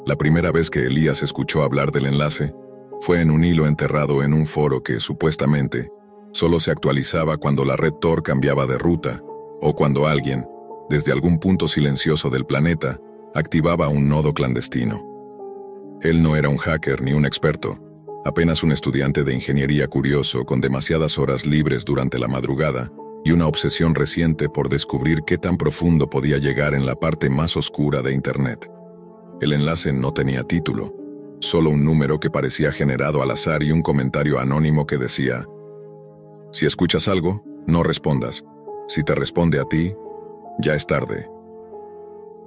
La primera vez que Elías escuchó hablar del enlace fue en un hilo enterrado en un foro que, supuestamente, solo se actualizaba cuando la red Tor cambiaba de ruta o cuando alguien, desde algún punto silencioso del planeta, activaba un nodo clandestino. Él no era un hacker ni un experto, apenas un estudiante de ingeniería curioso con demasiadas horas libres durante la madrugada y una obsesión reciente por descubrir qué tan profundo podía llegar en la parte más oscura de Internet. El enlace no tenía título, solo un número que parecía generado al azar y un comentario anónimo que decía: si escuchas algo, no respondas. Si te responde a ti, ya es tarde.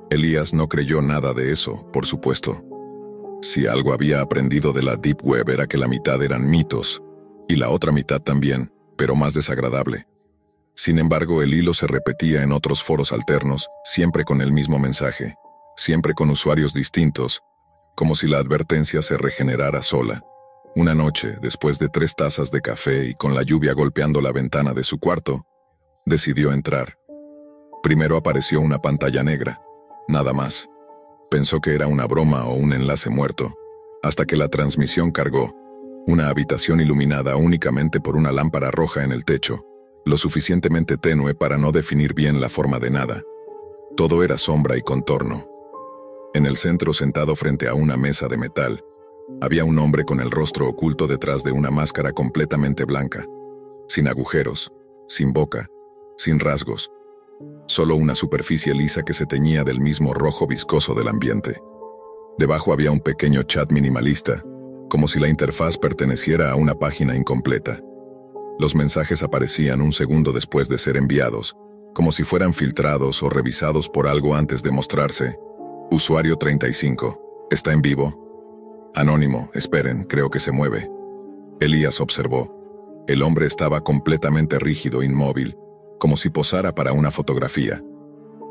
Elías no creyó nada de eso, por supuesto. Si algo había aprendido de la Deep Web era que la mitad eran mitos, y la otra mitad también, pero más desagradable. Sin embargo, el hilo se repetía en otros foros alternos, siempre con el mismo mensaje, siempre con usuarios distintos, como si la advertencia se regenerara sola. Una noche, después de 3 tazas de café y con la lluvia golpeando la ventana de su cuarto, decidió entrar. Primero apareció una pantalla negra, nada más. Pensó que era una broma o un enlace muerto, hasta que la transmisión cargó, una habitación iluminada únicamente por una lámpara roja en el techo, lo suficientemente tenue para no definir bien la forma de nada. Todo era sombra y contorno. En el centro, sentado frente a una mesa de metal, había un hombre con el rostro oculto detrás de una máscara completamente blanca, sin agujeros, sin boca, sin rasgos, solo una superficie lisa que se teñía del mismo rojo viscoso del ambiente. Debajo había un pequeño chat minimalista, como si la interfaz perteneciera a una página incompleta. Los mensajes aparecían un segundo después de ser enviados, como si fueran filtrados o revisados por algo antes de mostrarse. Usuario 35, ¿está en vivo? Anónimo, esperen, creo que se mueve. Elías observó. El hombre estaba completamente rígido, inmóvil, como si posara para una fotografía.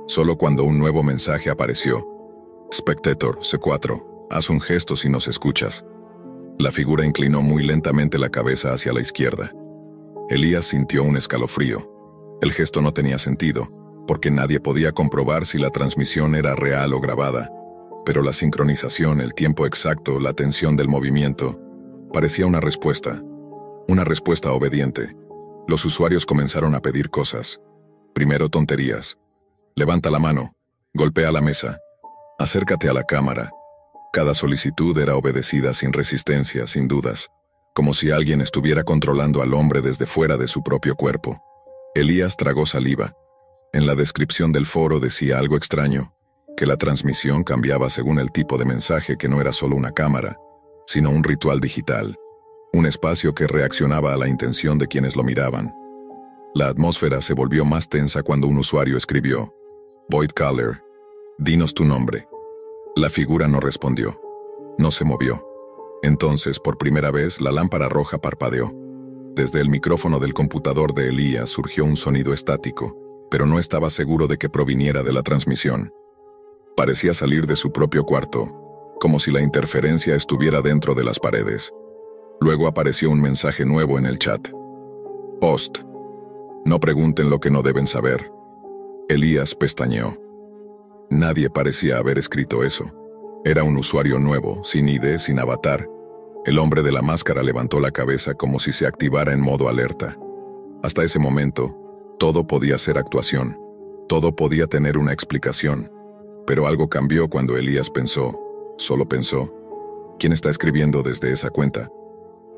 Solo cuando un nuevo mensaje apareció: Spectator, C4, haz un gesto si nos escuchas. La figura inclinó muy lentamente la cabeza hacia la izquierda. Elías sintió un escalofrío. El gesto no tenía sentido, porque nadie podía comprobar si la transmisión era real o grabada, pero la sincronización, el tiempo exacto, la tensión del movimiento, parecía una respuesta obediente. Los usuarios comenzaron a pedir cosas. Primero tonterías. Levanta la mano, golpea la mesa, acércate a la cámara. Cada solicitud era obedecida sin resistencia, sin dudas, como si alguien estuviera controlando al hombre desde fuera de su propio cuerpo. Elías tragó saliva. En la descripción del foro decía algo extraño, que la transmisión cambiaba según el tipo de mensaje, que no era solo una cámara, sino un ritual digital, un espacio que reaccionaba a la intención de quienes lo miraban. La atmósfera se volvió más tensa cuando un usuario escribió: Void Caller, dinos tu nombre. La figura no respondió. No se movió. Entonces, por primera vez, la lámpara roja parpadeó. Desde el micrófono del computador de Elías surgió un sonido estático, pero no estaba seguro de que proviniera de la transmisión. Parecía salir de su propio cuarto, como si la interferencia estuviera dentro de las paredes. Luego apareció un mensaje nuevo en el chat. Post. No pregunten lo que no deben saber. Elías pestañeó. Nadie parecía haber escrito eso. Era un usuario nuevo, sin ID, sin avatar. El hombre de la máscara levantó la cabeza como si se activara en modo alerta. Hasta ese momento, todo podía ser actuación. Todo podía tener una explicación. Pero algo cambió cuando Elías pensó, solo pensó: ¿quién está escribiendo desde esa cuenta?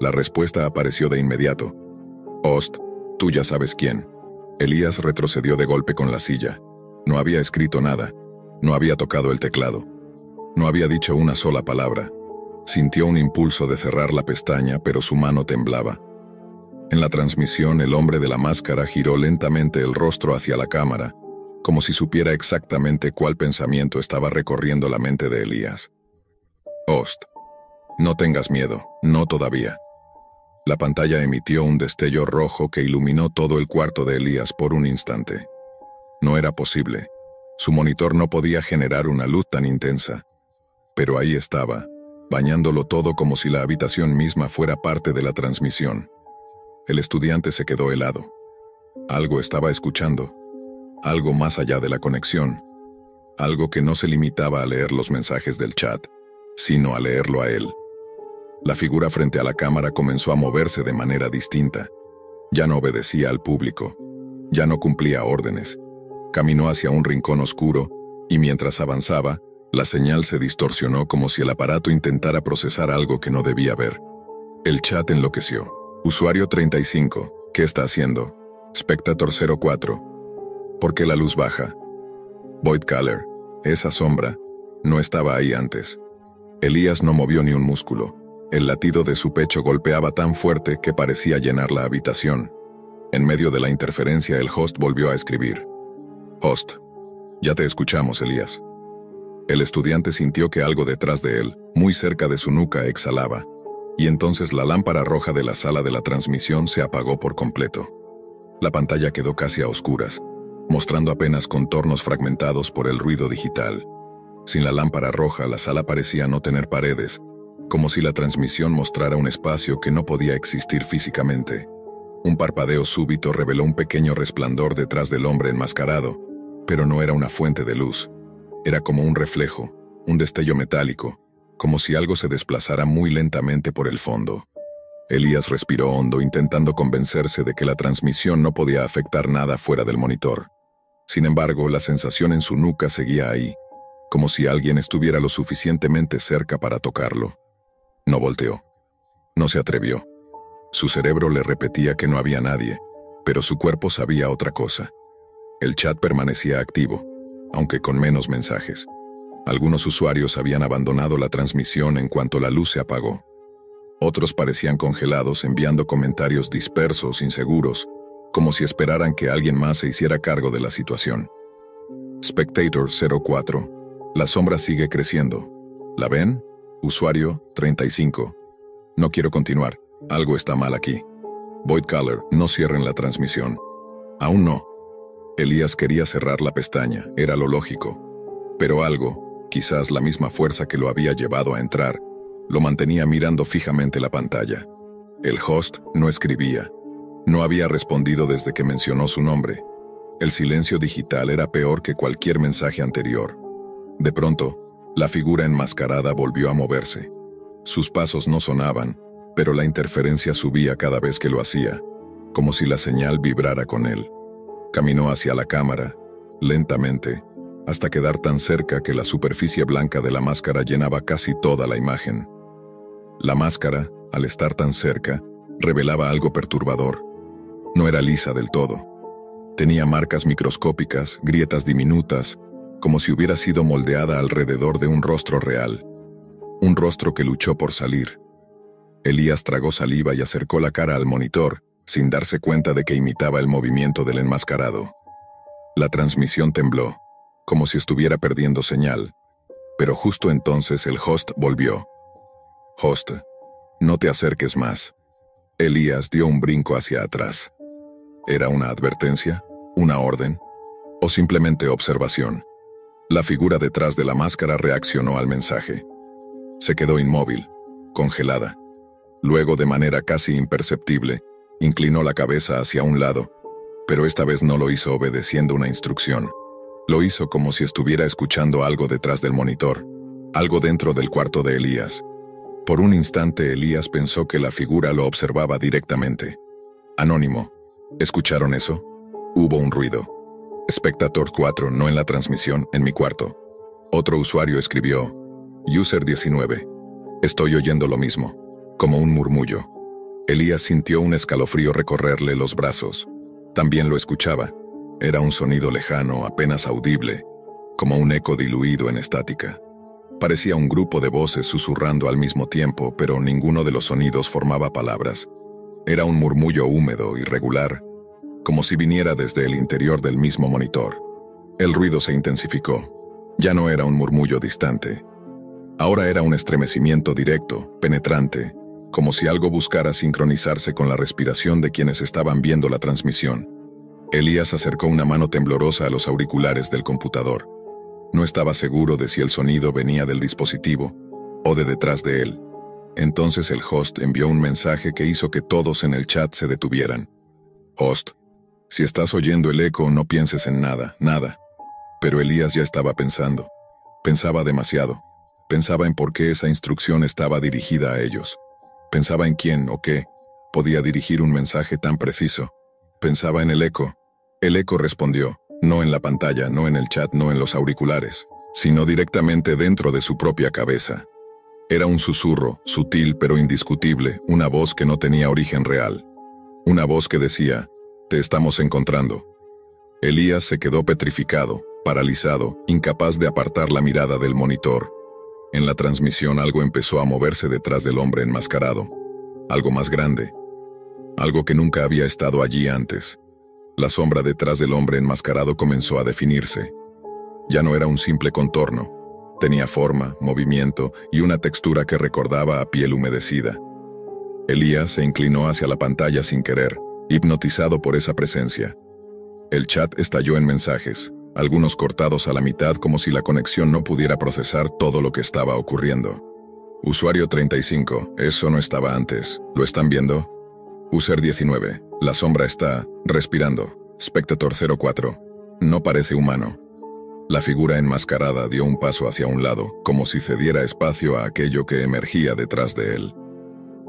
La respuesta apareció de inmediato. Host, tú ya sabes quién. Elías retrocedió de golpe con la silla. No había escrito nada. No había tocado el teclado. No había dicho una sola palabra. Sintió un impulso de cerrar la pestaña, pero su mano temblaba. En la transmisión, el hombre de la máscara giró lentamente el rostro hacia la cámara, como si supiera exactamente cuál pensamiento estaba recorriendo la mente de Elías. Host, no tengas miedo, no todavía. La pantalla emitió un destello rojo que iluminó todo el cuarto de Elías por un instante. No era posible. Su monitor no podía generar una luz tan intensa. Pero ahí estaba, bañándolo todo como si la habitación misma fuera parte de la transmisión. El estudiante se quedó helado. Algo estaba escuchando. Algo más allá de la conexión. Algo que no se limitaba a leer los mensajes del chat. sino a leerlo a él. La figura frente a la cámara comenzó a moverse de manera distinta. Ya no obedecía al público. Ya no cumplía órdenes. Caminó hacia un rincón oscuro, y mientras avanzaba, la señal se distorsionó como si el aparato intentara procesar algo que no debía ver. El chat enloqueció. Usuario 35, ¿qué está haciendo? Spectator 04. ¿Por qué la luz baja? Void Caller, esa sombra, no estaba ahí antes. Elías no movió ni un músculo. El latido de su pecho golpeaba tan fuerte que parecía llenar la habitación. En medio de la interferencia, el host volvió a escribir. Host, ya te escuchamos, Elías. El estudiante sintió que algo detrás de él, muy cerca de su nuca, exhalaba, y entonces la lámpara roja de la sala de la transmisión se apagó por completo. La pantalla quedó casi a oscuras, mostrando apenas contornos fragmentados por el ruido digital. Sin la lámpara roja, la sala parecía no tener paredes, como si la transmisión mostrara un espacio que no podía existir físicamente. Un parpadeo súbito reveló un pequeño resplandor detrás del hombre enmascarado, pero no era una fuente de luz. Era como un reflejo, un destello metálico, como si algo se desplazara muy lentamente por el fondo. Elías respiró hondo, intentando convencerse de que la transmisión no podía afectar nada fuera del monitor. Sin embargo, la sensación en su nuca seguía ahí, como si alguien estuviera lo suficientemente cerca para tocarlo. No volteó. No se atrevió. Su cerebro le repetía que no había nadie, pero su cuerpo sabía otra cosa. El chat permanecía activo, aunque con menos mensajes. Algunos usuarios habían abandonado la transmisión en cuanto la luz se apagó. Otros parecían congelados, enviando comentarios dispersos, inseguros, como si esperaran que alguien más se hiciera cargo de la situación. Spectator 04. La sombra sigue creciendo. ¿La ven? Usuario 35. No quiero continuar. Algo está mal aquí. Void Caller, no cierren la transmisión. Aún no. Elías quería cerrar la pestaña, era lo lógico. Pero algo, quizás la misma fuerza que lo había llevado a entrar, lo mantenía mirando fijamente la pantalla. El host no escribía. No había respondido desde que mencionó su nombre. El silencio digital era peor que cualquier mensaje anterior. De pronto, la figura enmascarada volvió a moverse. Sus pasos no sonaban, pero la interferencia subía cada vez que lo hacía, como si la señal vibrara con él. Caminó hacia la cámara, lentamente, hasta quedar tan cerca que la superficie blanca de la máscara llenaba casi toda la imagen. La máscara, al estar tan cerca, revelaba algo perturbador. No era lisa del todo. Tenía marcas microscópicas, grietas diminutas, como si hubiera sido moldeada alrededor de un rostro real. Un rostro que luchó por salir. Elías tragó saliva y acercó la cara al monitor, sin darse cuenta de que imitaba el movimiento del enmascarado. La transmisión tembló, como si estuviera perdiendo señal, pero justo entonces el host volvió. Host, no te acerques más. Elías dio un brinco hacia atrás. ¿Era una advertencia? ¿Una orden? ¿O simplemente observación? La figura detrás de la máscara reaccionó al mensaje. Se quedó inmóvil, congelada. Luego, de manera casi imperceptible, inclinó la cabeza hacia un lado, pero esta vez no lo hizo obedeciendo una instrucción. Lo hizo como si estuviera escuchando algo detrás del monitor, algo dentro del cuarto de Elías. Por un instante Elías pensó que la figura lo observaba directamente. Anónimo. ¿Escucharon eso? Hubo un ruido. Spectator 4, no en la transmisión, en mi cuarto. Otro usuario escribió, User 19. Estoy oyendo lo mismo, como un murmullo. Elías sintió un escalofrío recorrerle los brazos. También lo escuchaba. Era un sonido lejano, apenas audible, como un eco diluido en estática. Parecía un grupo de voces susurrando al mismo tiempo, pero ninguno de los sonidos formaba palabras. Era un murmullo húmedo, irregular, como si viniera desde el interior del mismo monitor. El ruido se intensificó. Ya no era un murmullo distante. Ahora era un estremecimiento directo, penetrante, como si algo buscara sincronizarse con la respiración de quienes estaban viendo la transmisión. Elías acercó una mano temblorosa a los auriculares del computador. No estaba seguro de si el sonido venía del dispositivo o de detrás de él. Entonces el host envió un mensaje que hizo que todos en el chat se detuvieran. Host, si estás oyendo el eco, no pienses en nada, nada. Pero Elías ya estaba pensando. Pensaba demasiado. Pensaba en por qué esa instrucción estaba dirigida a ellos. Pensaba en quién o qué podía dirigir un mensaje tan preciso. Pensaba en el eco. El eco respondió, no en la pantalla, no en el chat, no en los auriculares, sino directamente dentro de su propia cabeza. Era un susurro, sutil pero indiscutible, una voz que no tenía origen real. Una voz que decía, te estamos encontrando. Elías se quedó petrificado, paralizado, incapaz de apartar la mirada del monitor. En la transmisión algo empezó a moverse detrás del hombre enmascarado. Algo más grande. Algo que nunca había estado allí antes. La sombra detrás del hombre enmascarado comenzó a definirse. Ya no era un simple contorno. Tenía forma, movimiento y una textura que recordaba a piel humedecida. Elías se inclinó hacia la pantalla sin querer, hipnotizado por esa presencia. El chat estalló en mensajes, algunos cortados a la mitad como si la conexión no pudiera procesar todo lo que estaba ocurriendo. Usuario 35, eso no estaba antes, ¿lo están viendo? User 19, la sombra está respirando. Spectator 04, no parece humano. La figura enmascarada dio un paso hacia un lado, como si cediera espacio a aquello que emergía detrás de él.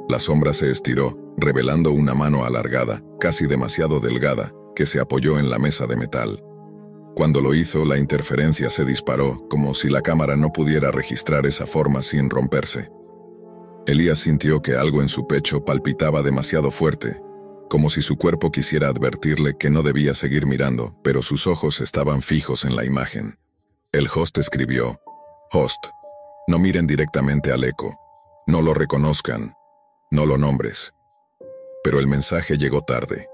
La sombra se estiró, revelando una mano alargada, casi demasiado delgada, que se apoyó en la mesa de metal. Cuando lo hizo, la interferencia se disparó, como si la cámara no pudiera registrar esa forma sin romperse. Elías sintió que algo en su pecho palpitaba demasiado fuerte, como si su cuerpo quisiera advertirle que no debía seguir mirando, pero sus ojos estaban fijos en la imagen. El host escribió, host, no miren directamente al eco, no lo reconozcan, no lo nombres. Pero el mensaje llegó tarde.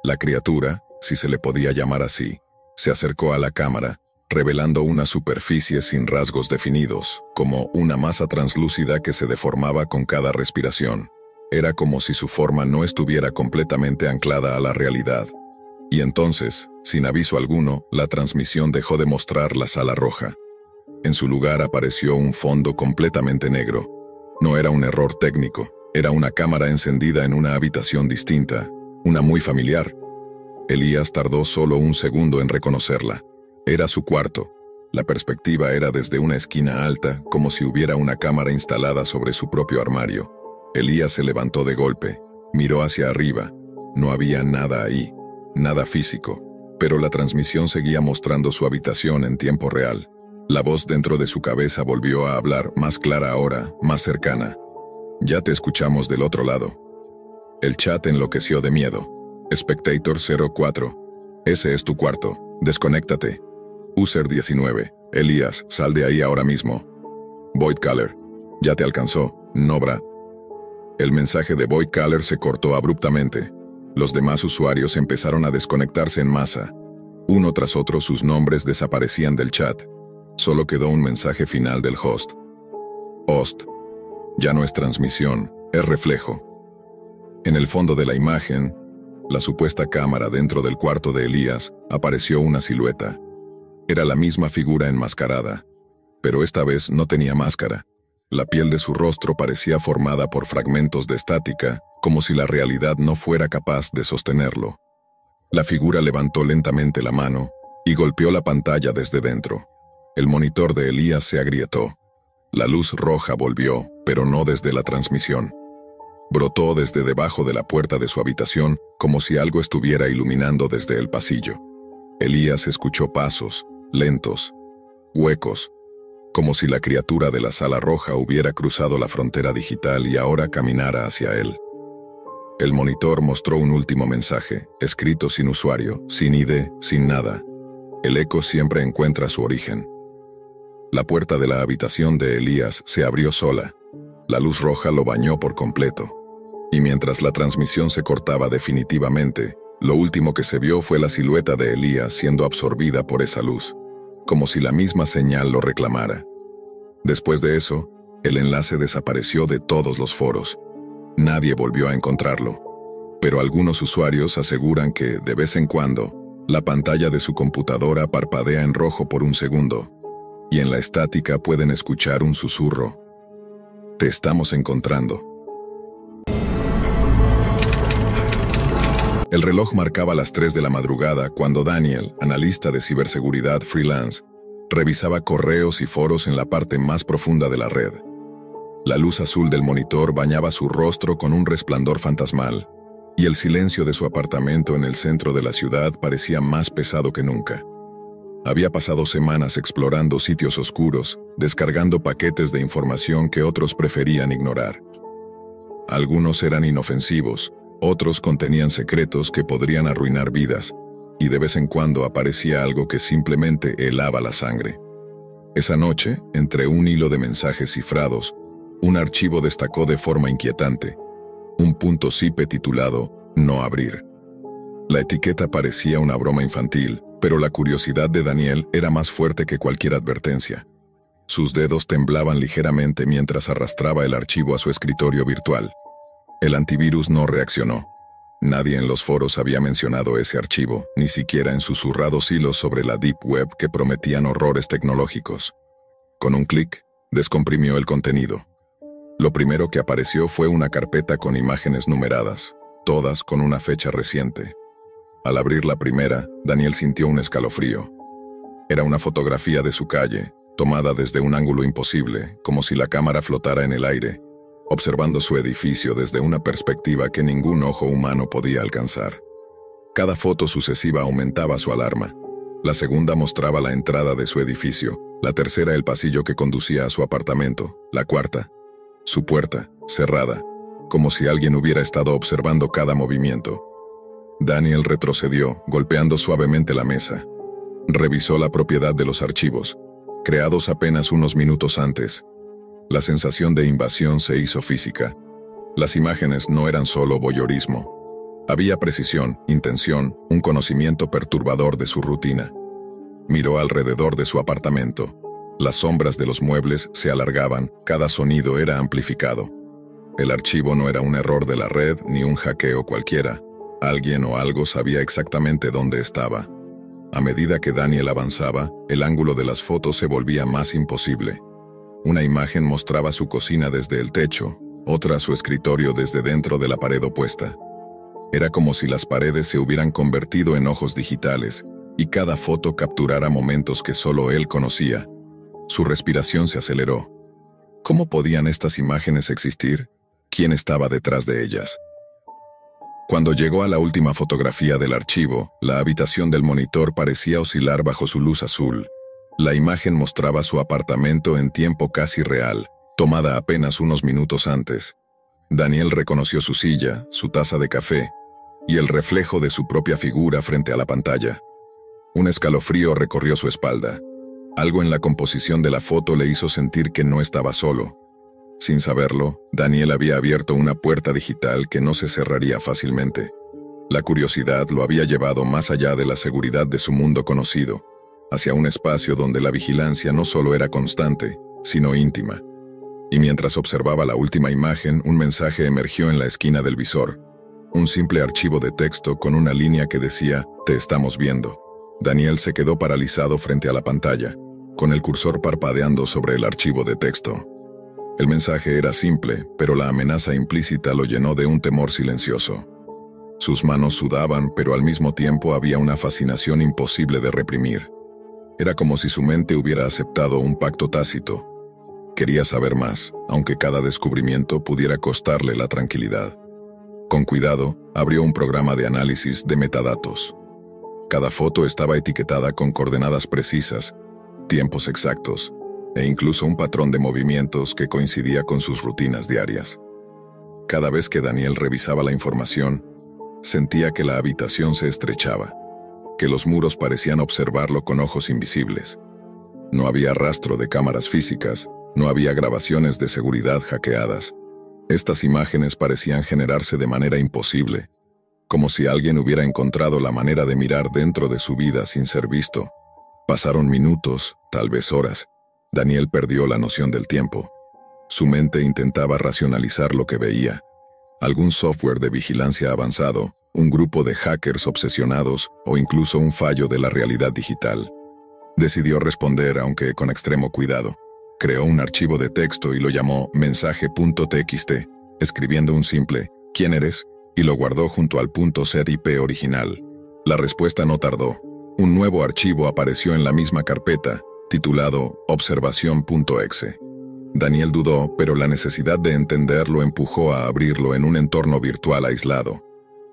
La criatura, si se le podía llamar así, se acercó a la cámara, revelando una superficie sin rasgos definidos, como una masa translúcida que se deformaba con cada respiración. Era como si su forma no estuviera completamente anclada a la realidad. Y entonces, sin aviso alguno, la transmisión dejó de mostrar la sala roja. En su lugar apareció un fondo completamente negro. No era un error técnico, era una cámara encendida en una habitación distinta, una muy familiar. Elías tardó solo un segundo en reconocerla. Era su cuarto. La perspectiva era desde una esquina alta, como si hubiera una cámara instalada sobre su propio armario. Elías se levantó de golpe, miró hacia arriba. No había nada ahí, nada físico, pero la transmisión seguía mostrando su habitación en tiempo real. La voz dentro de su cabeza volvió a hablar, más clara ahora, más cercana. Ya te escuchamos del otro lado. El chat enloqueció de miedo. Spectator 04, ese es tu cuarto, desconéctate. User 19, Elías, sal de ahí ahora mismo. Void Caller, ya te alcanzó, Nobra. El mensaje de Void Caller se cortó abruptamente. Los demás usuarios empezaron a desconectarse en masa. Uno tras otro sus nombres desaparecían del chat. Solo quedó un mensaje final del host. Host. Ya no es transmisión, es reflejo. En el fondo de la imagen, la supuesta cámara dentro del cuarto de Elías, apareció una silueta. Era la misma figura enmascarada, pero esta vez no tenía máscara. La piel de su rostro parecía formada por fragmentos de estática, como si la realidad no fuera capaz de sostenerlo. La figura levantó lentamente la mano y golpeó la pantalla desde dentro. El monitor de Elías se agrietó. La luz roja volvió, pero no desde la transmisión. Brotó desde debajo de la puerta de su habitación, como si algo estuviera iluminando desde el pasillo. Elías escuchó pasos, lentos, huecos, como si la criatura de la sala roja hubiera cruzado la frontera digital y ahora caminara hacia él. El monitor mostró un último mensaje, escrito sin usuario, sin ID, sin nada. El eco siempre encuentra su origen. La puerta de la habitación de Elías se abrió sola. La luz roja lo bañó por completo. Y mientras la transmisión se cortaba definitivamente, lo último que se vio fue la silueta de Elías siendo absorbida por esa luz, como si la misma señal lo reclamara. Después de eso, el enlace desapareció de todos los foros. Nadie volvió a encontrarlo. Pero algunos usuarios aseguran que, de vez en cuando, la pantalla de su computadora parpadea en rojo por un segundo, y en la estática pueden escuchar un susurro. Te estamos encontrando. El reloj marcaba las 3 de la madrugada cuando Daniel, analista de ciberseguridad freelance, Revisaba correos y foros en la parte más profunda de la red. La luz azul del monitor bañaba su rostro con un resplandor fantasmal, y el silencio de su apartamento en el centro de la ciudad parecía más pesado que nunca. Había pasado semanas explorando sitios oscuros, descargando paquetes de información que otros preferían ignorar. Algunos eran inofensivos, otros contenían secretos que podrían arruinar vidas, y de vez en cuando aparecía algo que simplemente helaba la sangre. Esa noche, entre un hilo de mensajes cifrados, un archivo destacó de forma inquietante, un punto .zip titulado «No abrir». La etiqueta parecía una broma infantil, pero la curiosidad de Daniel era más fuerte que cualquier advertencia. Sus dedos temblaban ligeramente mientras arrastraba el archivo a su escritorio virtual. El antivirus no reaccionó. Nadie en los foros había mencionado ese archivo, ni siquiera en susurrados hilos sobre la Deep Web que prometían horrores tecnológicos. Con un clic, descomprimió el contenido. Lo primero que apareció fue una carpeta con imágenes numeradas, todas con una fecha reciente. Al abrir la primera, Daniel sintió un escalofrío. Era una fotografía de su calle, tomada desde un ángulo imposible, como si la cámara flotara en el aire, observando su edificio desde una perspectiva que ningún ojo humano podía alcanzar. Cada foto sucesiva aumentaba su alarma. La segunda mostraba la entrada de su edificio, la tercera el pasillo que conducía a su apartamento, la cuarta, su puerta, cerrada, como si alguien hubiera estado observando cada movimiento. Daniel retrocedió, golpeando suavemente la mesa. Revisó la propiedad de los archivos, creados apenas unos minutos antes. La sensación de invasión se hizo física. Las imágenes no eran solo voyeurismo. Había precisión, intención, un conocimiento perturbador de su rutina. Miró alrededor de su apartamento. Las sombras de los muebles se alargaban, cada sonido era amplificado. El archivo no era un error de la red ni un hackeo cualquiera. Alguien o algo sabía exactamente dónde estaba. A medida que Daniel avanzaba, el ángulo de las fotos se volvía más imposible. Una imagen mostraba su cocina desde el techo, otra su escritorio desde dentro de la pared opuesta. Era como si las paredes se hubieran convertido en ojos digitales, y cada foto capturara momentos que solo él conocía. Su respiración se aceleró. ¿Cómo podían estas imágenes existir? ¿Quién estaba detrás de ellas? Cuando llegó a la última fotografía del archivo, la habitación del monitor parecía oscilar bajo su luz azul. La imagen mostraba su apartamento en tiempo casi real, tomada apenas unos minutos antes. Daniel reconoció su silla, su taza de café, y el reflejo de su propia figura frente a la pantalla. Un escalofrío recorrió su espalda. Algo en la composición de la foto le hizo sentir que no estaba solo. Sin saberlo, Daniel había abierto una puerta digital que no se cerraría fácilmente. La curiosidad lo había llevado más allá de la seguridad de su mundo conocido, hacia un espacio donde la vigilancia no solo era constante, sino íntima. Y mientras observaba la última imagen, un mensaje emergió en la esquina del visor. Un simple archivo de texto con una línea que decía, «Te estamos viendo». Daniel se quedó paralizado frente a la pantalla, con el cursor parpadeando sobre el archivo de texto. El mensaje era simple, pero la amenaza implícita lo llenó de un temor silencioso. Sus manos sudaban, pero al mismo tiempo había una fascinación imposible de reprimir. Era como si su mente hubiera aceptado un pacto tácito. Quería saber más, aunque cada descubrimiento pudiera costarle la tranquilidad. Con cuidado, abrió un programa de análisis de metadatos. Cada foto estaba etiquetada con coordenadas precisas, tiempos exactos, e incluso un patrón de movimientos que coincidía con sus rutinas diarias. Cada vez que Daniel revisaba la información, sentía que la habitación se estrechaba, que los muros parecían observarlo con ojos invisibles. No había rastro de cámaras físicas, no había grabaciones de seguridad hackeadas. Estas imágenes parecían generarse de manera imposible, como si alguien hubiera encontrado la manera de mirar dentro de su vida sin ser visto. Pasaron minutos, tal vez horas. Daniel perdió la noción del tiempo. Su mente intentaba racionalizar lo que veía. Algún software de vigilancia avanzado, un grupo de hackers obsesionados o incluso un fallo de la realidad digital. Decidió responder, aunque con extremo cuidado. Creó un archivo de texto y lo llamó mensaje.txt, escribiendo un simple «¿Quién eres?», y lo guardó junto al .zip original. La respuesta no tardó. Un nuevo archivo apareció en la misma carpeta, titulado Observación.exe. Daniel dudó, pero la necesidad de entender lo empujó a abrirlo en un entorno virtual aislado.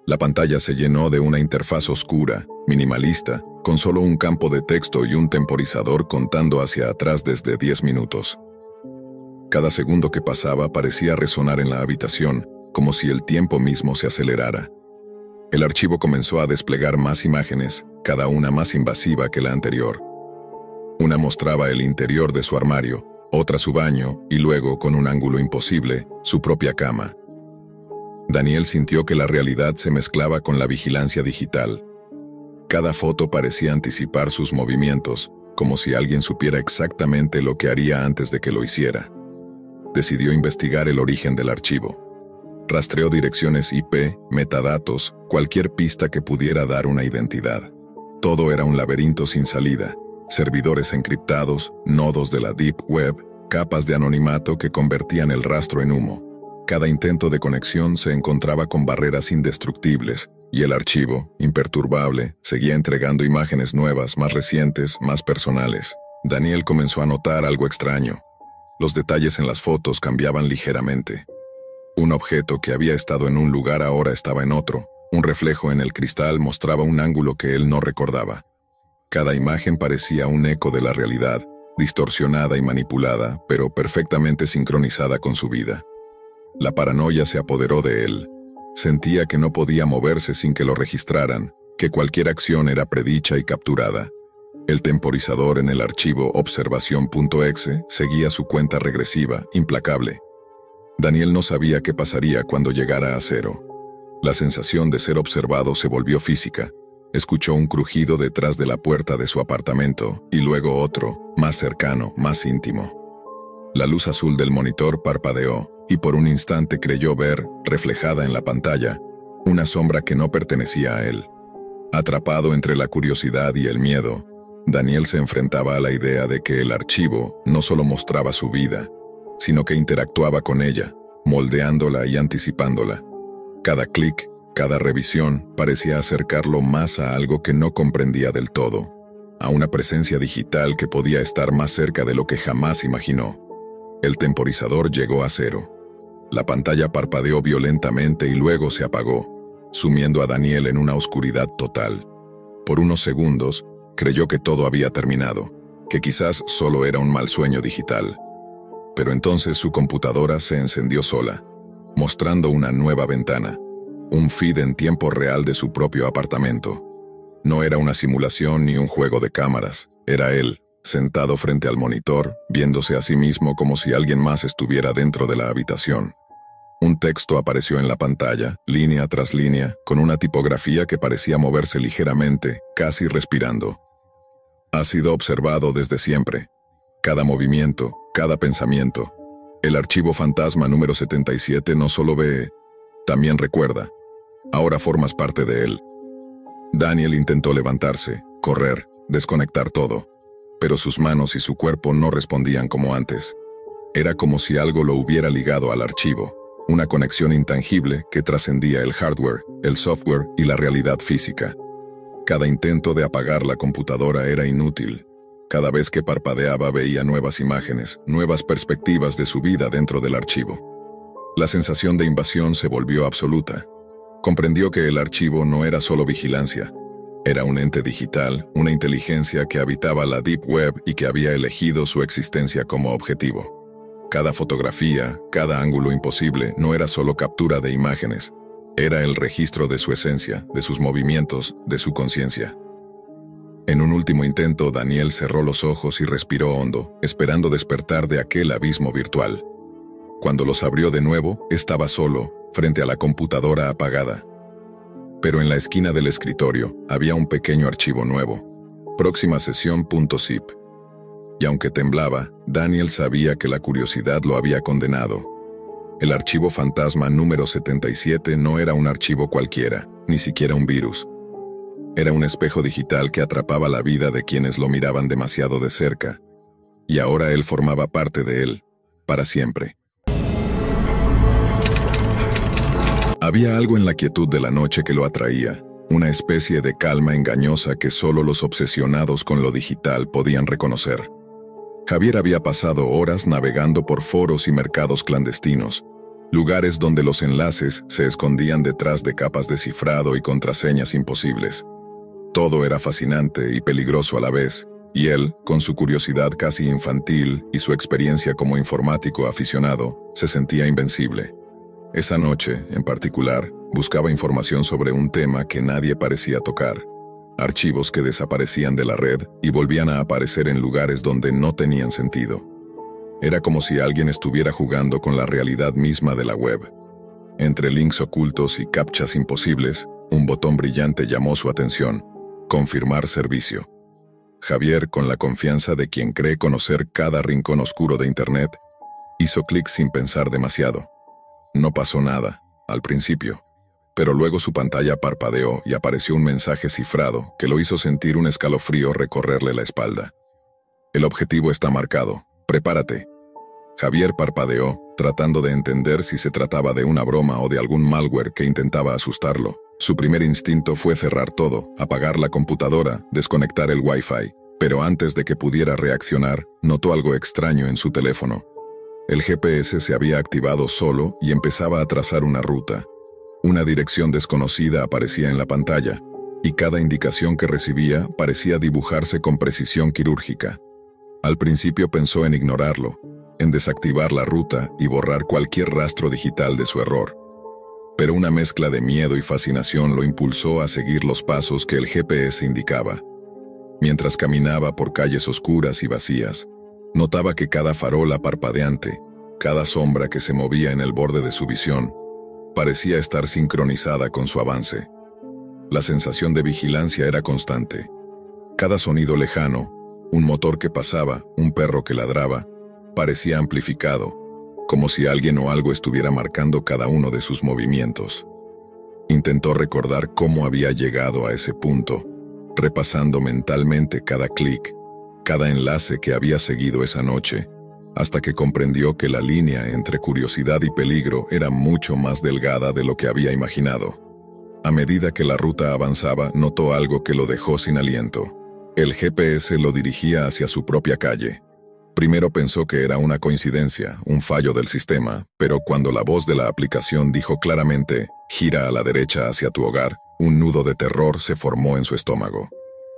La pantalla se llenó de una interfaz oscura, minimalista, con solo un campo de texto y un temporizador contando hacia atrás desde 10 minutos. Cada segundo que pasaba parecía resonar en la habitación, como si el tiempo mismo se acelerara. El archivo comenzó a desplegar más imágenes, cada una más invasiva que la anterior. Una mostraba el interior de su armario, otra su baño, y luego, con un ángulo imposible, su propia cama. Daniel sintió que la realidad se mezclaba con la vigilancia digital. Cada foto parecía anticipar sus movimientos, como si alguien supiera exactamente lo que haría antes de que lo hiciera. Decidió investigar el origen del archivo. Rastreó direcciones IP, metadatos, cualquier pista que pudiera dar una identidad. Todo era un laberinto sin salida. Servidores encriptados, nodos de la Deep Web, capas de anonimato que convertían el rastro en humo. Cada intento de conexión se encontraba con barreras indestructibles, y el archivo, imperturbable, seguía entregando imágenes nuevas, más recientes, más personales. Daniel comenzó a notar algo extraño. Los detalles en las fotos cambiaban ligeramente. Un objeto que había estado en un lugar ahora estaba en otro. Un reflejo en el cristal mostraba un ángulo que él no recordaba. Cada imagen parecía un eco de la realidad, distorsionada y manipulada, pero perfectamente sincronizada con su vida. La paranoia se apoderó de él. Sentía que no podía moverse sin que lo registraran, que cualquier acción era predicha y capturada. El temporizador en el archivo Observación.exe seguía su cuenta regresiva, implacable. Daniel no sabía qué pasaría cuando llegara a cero. La sensación de ser observado se volvió física. Escuchó un crujido detrás de la puerta de su apartamento, y luego otro, más cercano, más íntimo. La luz azul del monitor parpadeó, y por un instante creyó ver, reflejada en la pantalla, una sombra que no pertenecía a él. Atrapado entre la curiosidad y el miedo, Daniel se enfrentaba a la idea de que el archivo no solo mostraba su vida, sino que interactuaba con ella, moldeándola y anticipándola. Cada clic, cada revisión parecía acercarlo más a algo que no comprendía del todo, a una presencia digital que podía estar más cerca de lo que jamás imaginó. El temporizador llegó a cero. La pantalla parpadeó violentamente y luego se apagó, sumiendo a Daniel en una oscuridad total. Por unos segundos, creyó que todo había terminado, que quizás solo era un mal sueño digital. Pero entonces su computadora se encendió sola, mostrando una nueva ventana, un feed en tiempo real de su propio apartamento. No era una simulación ni un juego de cámaras, era él, sentado frente al monitor, viéndose a sí mismo como si alguien más estuviera dentro de la habitación. Un texto apareció en la pantalla, línea tras línea, con una tipografía que parecía moverse ligeramente, casi respirando. Ha sido observado desde siempre. Cada movimiento, cada pensamiento. El archivo fantasma número 77 no solo ve, también recuerda. Ahora formas parte de él. Daniel intentó levantarse, correr, desconectar todo, pero sus manos y su cuerpo no respondían como antes. Era como si algo lo hubiera ligado al archivo, una conexión intangible que trascendía el hardware, el software y la realidad física. Cada intento de apagar la computadora era inútil. Cada vez que parpadeaba veía nuevas imágenes, nuevas perspectivas de su vida dentro del archivo. La sensación de invasión se volvió absoluta. Comprendió que el archivo no era solo vigilancia. Era un ente digital, una inteligencia que habitaba la Deep Web y que había elegido su existencia como objetivo. Cada fotografía, cada ángulo imposible no era solo captura de imágenes. Era el registro de su esencia, de sus movimientos, de su conciencia. En un último intento, Daniel cerró los ojos y respiró hondo, esperando despertar de aquel abismo virtual. Cuando los abrió de nuevo, estaba solo, frente a la computadora apagada. Pero en la esquina del escritorio había un pequeño archivo nuevo, próxima sesión.zip. Y aunque temblaba, Daniel sabía que la curiosidad lo había condenado. El archivo fantasma número 77 no era un archivo cualquiera, ni siquiera un virus. Era un espejo digital que atrapaba la vida de quienes lo miraban demasiado de cerca. Y ahora él formaba parte de él, para siempre. Había algo en la quietud de la noche que lo atraía, una especie de calma engañosa que solo los obsesionados con lo digital podían reconocer. Javier había pasado horas navegando por foros y mercados clandestinos, lugares donde los enlaces se escondían detrás de capas de cifrado y contraseñas imposibles. Todo era fascinante y peligroso a la vez, y él, con su curiosidad casi infantil y su experiencia como informático aficionado, se sentía invencible. Esa noche, en particular, buscaba información sobre un tema que nadie parecía tocar. Archivos que desaparecían de la red y volvían a aparecer en lugares donde no tenían sentido. Era como si alguien estuviera jugando con la realidad misma de la web. Entre links ocultos y captchas imposibles, un botón brillante llamó su atención: confirmar servicio. Javier, con la confianza de quien cree conocer cada rincón oscuro de Internet, hizo clic sin pensar demasiado. No pasó nada, al principio, pero luego su pantalla parpadeó y apareció un mensaje cifrado que lo hizo sentir un escalofrío recorrerle la espalda. El objetivo está marcado, prepárate. Javier parpadeó, tratando de entender si se trataba de una broma o de algún malware que intentaba asustarlo. Su primer instinto fue cerrar todo, apagar la computadora, desconectar el Wi-Fi, pero antes de que pudiera reaccionar, notó algo extraño en su teléfono. El GPS se había activado solo y empezaba a trazar una ruta. Una dirección desconocida aparecía en la pantalla, y cada indicación que recibía parecía dibujarse con precisión quirúrgica. Al principio pensó en ignorarlo, en desactivar la ruta y borrar cualquier rastro digital de su error. Pero una mezcla de miedo y fascinación lo impulsó a seguir los pasos que el GPS indicaba. Mientras caminaba por calles oscuras y vacías, notaba que cada farola parpadeante, cada sombra que se movía en el borde de su visión, parecía estar sincronizada con su avance. La sensación de vigilancia era constante. Cada sonido lejano, un motor que pasaba, un perro que ladraba, parecía amplificado, como si alguien o algo estuviera marcando cada uno de sus movimientos. Intentó recordar cómo había llegado a ese punto, repasando mentalmente cada clic, cada enlace que había seguido esa noche, hasta que comprendió que la línea entre curiosidad y peligro era mucho más delgada de lo que había imaginado. A medida que la ruta avanzaba, notó algo que lo dejó sin aliento. El GPS lo dirigía hacia su propia calle. Primero pensó que era una coincidencia, un fallo del sistema, pero cuando la voz de la aplicación dijo claramente: gira a la derecha hacia tu hogar, un nudo de terror se formó en su estómago.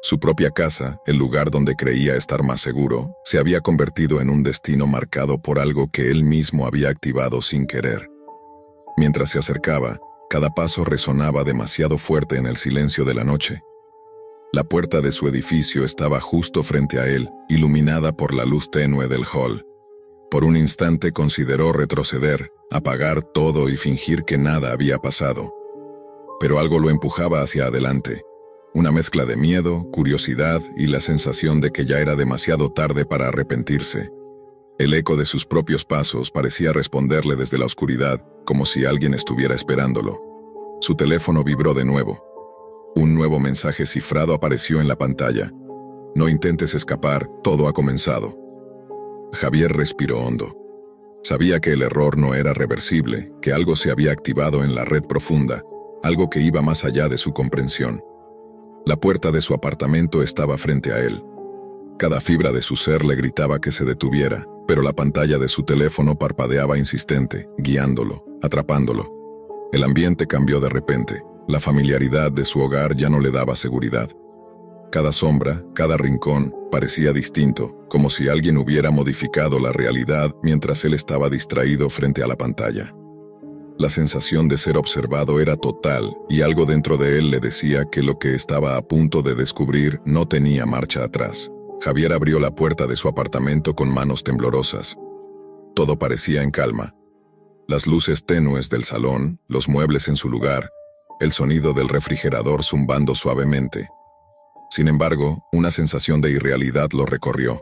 Su propia casa, el lugar donde creía estar más seguro, se había convertido en un destino marcado por algo que él mismo había activado sin querer. Mientras se acercaba, cada paso resonaba demasiado fuerte en el silencio de la noche. La puerta de su edificio estaba justo frente a él, iluminada por la luz tenue del hall. Por un instante consideró retroceder, apagar todo y fingir que nada había pasado. Pero algo lo empujaba hacia adelante. Una mezcla de miedo, curiosidad y la sensación de que ya era demasiado tarde para arrepentirse. El eco de sus propios pasos parecía responderle desde la oscuridad, como si alguien estuviera esperándolo. Su teléfono vibró de nuevo. Un nuevo mensaje cifrado apareció en la pantalla. No intentes escapar, todo ha comenzado. Javier respiró hondo. Sabía que el error no era reversible, que algo se había activado en la red profunda, algo que iba más allá de su comprensión. La puerta de su apartamento estaba frente a él. Cada fibra de su ser le gritaba que se detuviera, pero la pantalla de su teléfono parpadeaba insistente, guiándolo, atrapándolo. El ambiente cambió de repente. La familiaridad de su hogar ya no le daba seguridad. Cada sombra, cada rincón, parecía distinto, como si alguien hubiera modificado la realidad mientras él estaba distraído frente a la pantalla. La sensación de ser observado era total, y algo dentro de él le decía que lo que estaba a punto de descubrir no tenía marcha atrás. Javier abrió la puerta de su apartamento con manos temblorosas. Todo parecía en calma. Las luces tenues del salón, los muebles en su lugar, el sonido del refrigerador zumbando suavemente. Sin embargo, una sensación de irrealidad lo recorrió.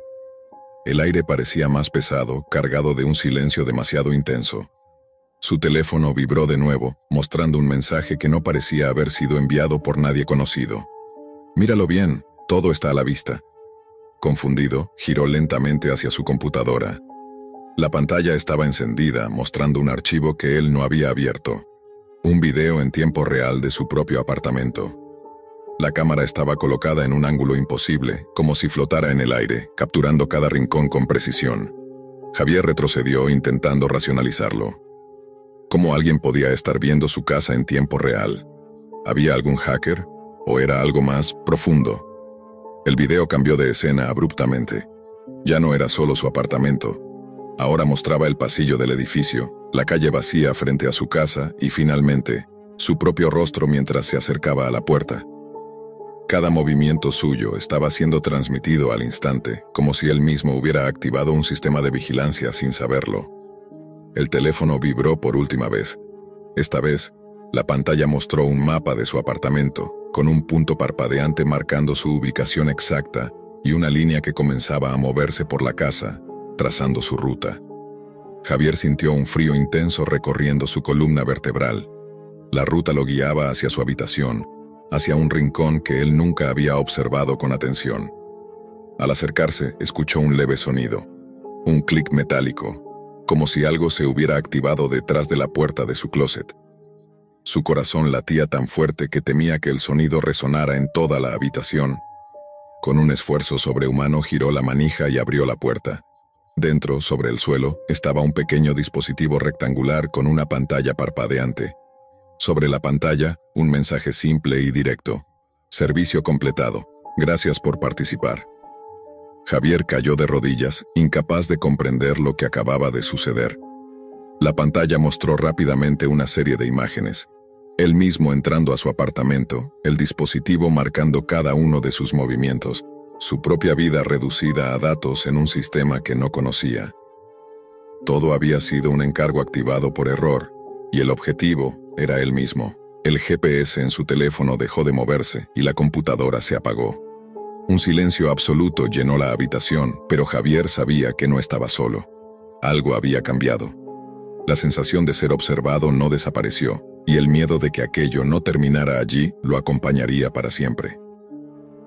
El aire parecía más pesado, cargado de un silencio demasiado intenso. Su teléfono vibró de nuevo, mostrando un mensaje que no parecía haber sido enviado por nadie conocido. «Míralo bien, todo está a la vista». Confundido, giró lentamente hacia su computadora. La pantalla estaba encendida, mostrando un archivo que él no había abierto. Un video en tiempo real de su propio apartamento. La cámara estaba colocada en un ángulo imposible, como si flotara en el aire, capturando cada rincón con precisión. Javier retrocedió intentando racionalizarlo. ¿Cómo alguien podía estar viendo su casa en tiempo real? ¿Había algún hacker? ¿O era algo más profundo? El video cambió de escena abruptamente. Ya no era solo su apartamento. Ahora mostraba el pasillo del edificio, la calle vacía frente a su casa y, finalmente, su propio rostro mientras se acercaba a la puerta. Cada movimiento suyo estaba siendo transmitido al instante, como si él mismo hubiera activado un sistema de vigilancia sin saberlo. El teléfono vibró por última vez. Esta vez, la pantalla mostró un mapa de su apartamento, con un punto parpadeante marcando su ubicación exacta y una línea que comenzaba a moverse por la casa, trazando su ruta. Javier sintió un frío intenso recorriendo su columna vertebral. La ruta lo guiaba hacia su habitación, hacia un rincón que él nunca había observado con atención. Al acercarse, escuchó un leve sonido, un clic metálico, como si algo se hubiera activado detrás de la puerta de su closet. Su corazón latía tan fuerte que temía que el sonido resonara en toda la habitación. Con un esfuerzo sobrehumano giró la manija y abrió la puerta. Dentro, sobre el suelo, estaba un pequeño dispositivo rectangular con una pantalla parpadeante. Sobre la pantalla, un mensaje simple y directo. Servicio completado. Gracias por participar. Javier cayó de rodillas, incapaz de comprender lo que acababa de suceder. La pantalla mostró rápidamente una serie de imágenes. Él mismo entrando a su apartamento, el dispositivo marcando cada uno de sus movimientos, su propia vida reducida a datos en un sistema que no conocía. Todo había sido un encargo activado por error, y el objetivo era él mismo. El GPS en su teléfono dejó de moverse y la computadora se apagó. Un silencio absoluto llenó la habitación, pero Javier sabía que no estaba solo. Algo había cambiado. La sensación de ser observado no desapareció, y el miedo de que aquello no terminara allí lo acompañaría para siempre.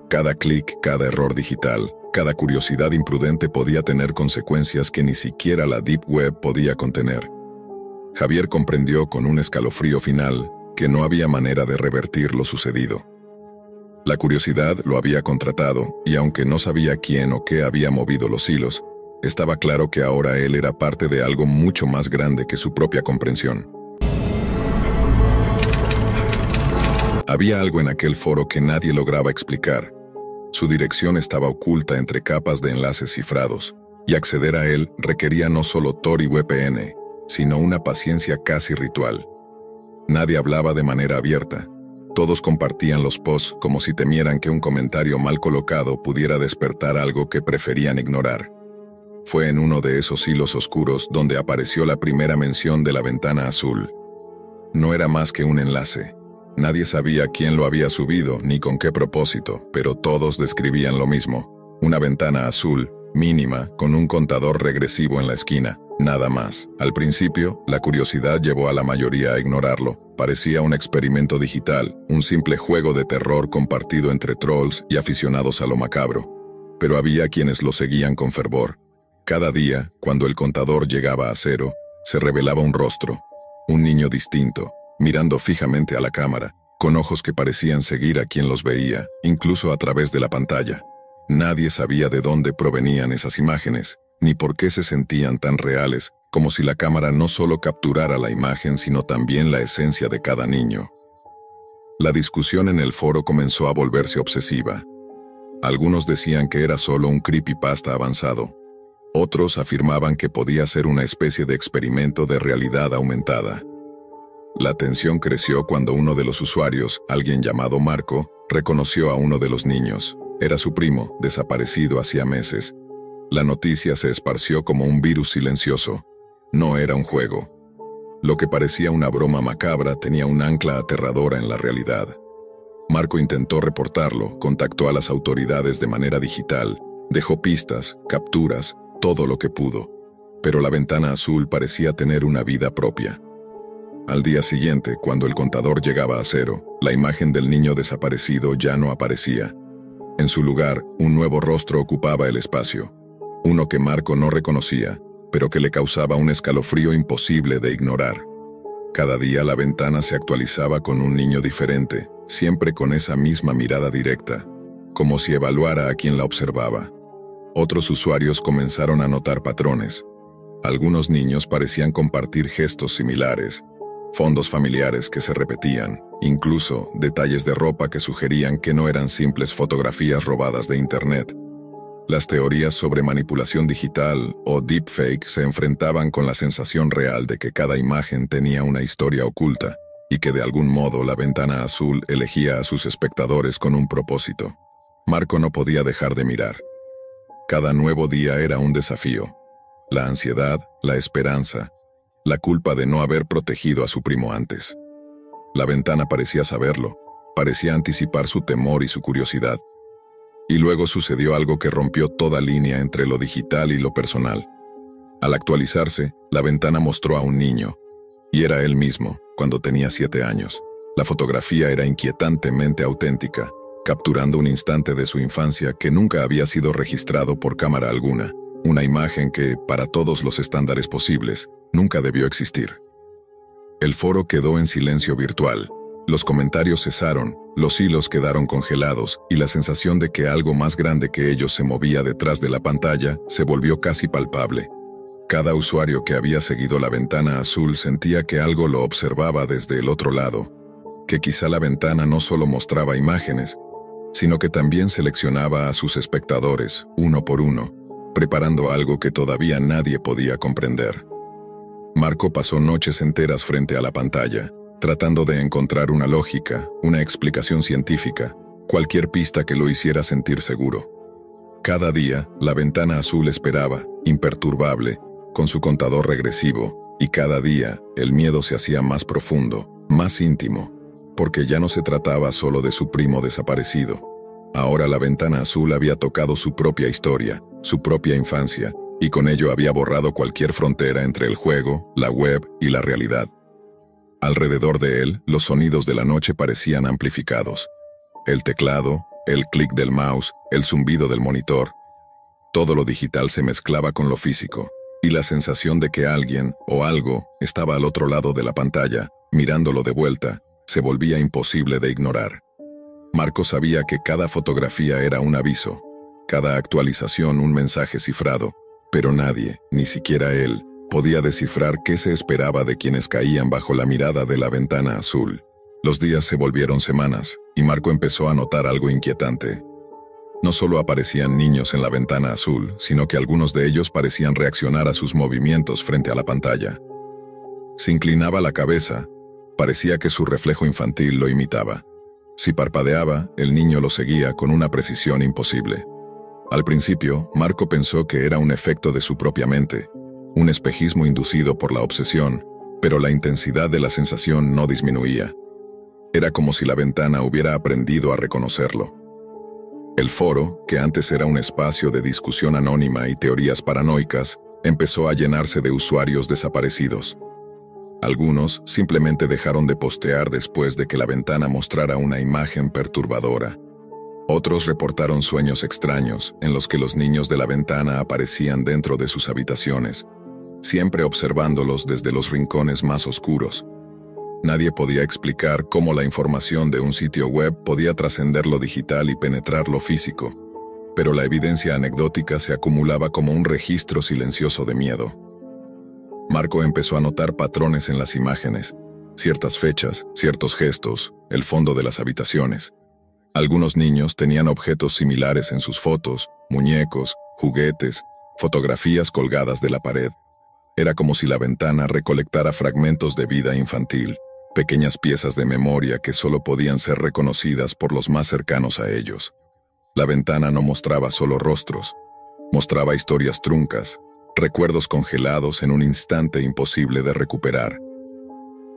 Cada clic, cada error digital, cada curiosidad imprudente podía tener consecuencias que ni siquiera la Deep Web podía contener. Javier comprendió con un escalofrío final que no había manera de revertir lo sucedido. La curiosidad lo había contratado, y aunque no sabía quién o qué había movido los hilos, estaba claro que ahora él era parte de algo mucho más grande que su propia comprensión. Había algo en aquel foro que nadie lograba explicar. Su dirección estaba oculta entre capas de enlaces cifrados, y acceder a él requería no solo Tor y VPN, sino una paciencia casi ritual. Nadie hablaba de manera abierta. Todos compartían los posts como si temieran que un comentario mal colocado pudiera despertar algo que preferían ignorar. Fue en uno de esos hilos oscuros donde apareció la primera mención de la ventana azul. No era más que un enlace. Nadie sabía quién lo había subido ni con qué propósito, pero todos describían lo mismo. Una ventana azul, mínima, con un contador regresivo en la esquina. Nada más. Al principio, la curiosidad llevó a la mayoría a ignorarlo. Parecía un experimento digital, un simple juego de terror compartido entre trolls y aficionados a lo macabro. Pero había quienes lo seguían con fervor. Cada día, cuando el contador llegaba a 0, se revelaba un rostro. Un niño distinto, mirando fijamente a la cámara, con ojos que parecían seguir a quien los veía, incluso a través de la pantalla. Nadie sabía de dónde provenían esas imágenes, ni por qué se sentían tan reales, como si la cámara no solo capturara la imagen, sino también la esencia de cada niño. La discusión en el foro comenzó a volverse obsesiva. Algunos decían que era solo un creepypasta avanzado. Otros afirmaban que podía ser una especie de experimento de realidad aumentada. La tensión creció cuando uno de los usuarios, alguien llamado Marco, reconoció a uno de los niños. Era su primo, desaparecido hacía meses. La noticia se esparció como un virus silencioso. No era un juego. Lo que parecía una broma macabra tenía un ancla aterradora en la realidad. Marco intentó reportarlo, contactó a las autoridades de manera digital, dejó pistas, capturas, todo lo que pudo. Pero la ventana azul parecía tener una vida propia. Al día siguiente, cuando el contador llegaba a 0, la imagen del niño desaparecido ya no aparecía. En su lugar, un nuevo rostro ocupaba el espacio. Uno que Marco no reconocía, pero que le causaba un escalofrío imposible de ignorar. Cada día la ventana se actualizaba con un niño diferente, siempre con esa misma mirada directa, como si evaluara a quien la observaba. Otros usuarios comenzaron a notar patrones. Algunos niños parecían compartir gestos similares, fondos familiares que se repetían, incluso detalles de ropa que sugerían que no eran simples fotografías robadas de Internet. Las teorías sobre manipulación digital o deepfake se enfrentaban con la sensación real de que cada imagen tenía una historia oculta y que de algún modo la ventana azul elegía a sus espectadores con un propósito. Marco no podía dejar de mirar. Cada nuevo día era un desafío. La ansiedad, la esperanza, la culpa de no haber protegido a su primo antes. La ventana parecía saberlo, parecía anticipar su temor y su curiosidad. Y luego sucedió algo que rompió toda línea entre lo digital y lo personal. Al actualizarse, la ventana mostró a un niño, y era él mismo, cuando tenía 7 años. La fotografía era inquietantemente auténtica, capturando un instante de su infancia que nunca había sido registrado por cámara alguna, una imagen que, para todos los estándares posibles, nunca debió existir. El foro quedó en silencio virtual. Los comentarios cesaron, los hilos quedaron congelados y la sensación de que algo más grande que ellos se movía detrás de la pantalla se volvió casi palpable. Cada usuario que había seguido la ventana azul sentía que algo lo observaba desde el otro lado, que quizá la ventana no solo mostraba imágenes, sino que también seleccionaba a sus espectadores, uno por uno, preparando algo que todavía nadie podía comprender. Marco pasó noches enteras frente a la pantalla, tratando de encontrar una lógica, una explicación científica, cualquier pista que lo hiciera sentir seguro. Cada día, la ventana azul esperaba, imperturbable, con su contador regresivo, y cada día, el miedo se hacía más profundo, más íntimo, porque ya no se trataba solo de su primo desaparecido. Ahora la ventana azul había tocado su propia historia, su propia infancia, y con ello había borrado cualquier frontera entre el juego, la web y la realidad. Alrededor de él, los sonidos de la noche parecían amplificados. El teclado, el clic del mouse, el zumbido del monitor. Todo lo digital se mezclaba con lo físico, y la sensación de que alguien o algo estaba al otro lado de la pantalla, mirándolo de vuelta, se volvía imposible de ignorar. Marco sabía que cada fotografía era un aviso, cada actualización un mensaje cifrado, pero nadie, ni siquiera él, podía descifrar qué se esperaba de quienes caían bajo la mirada de la ventana azul. Los días se volvieron semanas, y Marco empezó a notar algo inquietante. No solo aparecían niños en la ventana azul, sino que algunos de ellos parecían reaccionar a sus movimientos frente a la pantalla. Si inclinaba la cabeza, parecía que su reflejo infantil lo imitaba. Si parpadeaba, el niño lo seguía con una precisión imposible. Al principio, Marco pensó que era un efecto de su propia mente, un espejismo inducido por la obsesión, pero la intensidad de la sensación no disminuía. Era como si la ventana hubiera aprendido a reconocerlo. El foro, que antes era un espacio de discusión anónima y teorías paranoicas, empezó a llenarse de usuarios desaparecidos. Algunos simplemente dejaron de postear después de que la ventana mostrara una imagen perturbadora. Otros reportaron sueños extraños en los que los niños de la ventana aparecían dentro de sus habitaciones, siempre observándolos desde los rincones más oscuros. Nadie podía explicar cómo la información de un sitio web podía trascender lo digital y penetrar lo físico, pero la evidencia anecdótica se acumulaba como un registro silencioso de miedo. Marco empezó a notar patrones en las imágenes, ciertas fechas, ciertos gestos, el fondo de las habitaciones. Algunos niños tenían objetos similares en sus fotos, muñecos, juguetes, fotografías colgadas de la pared. Era como si la ventana recolectara fragmentos de vida infantil, pequeñas piezas de memoria que solo podían ser reconocidas por los más cercanos a ellos. La ventana no mostraba solo rostros, mostraba historias truncas, recuerdos congelados en un instante imposible de recuperar.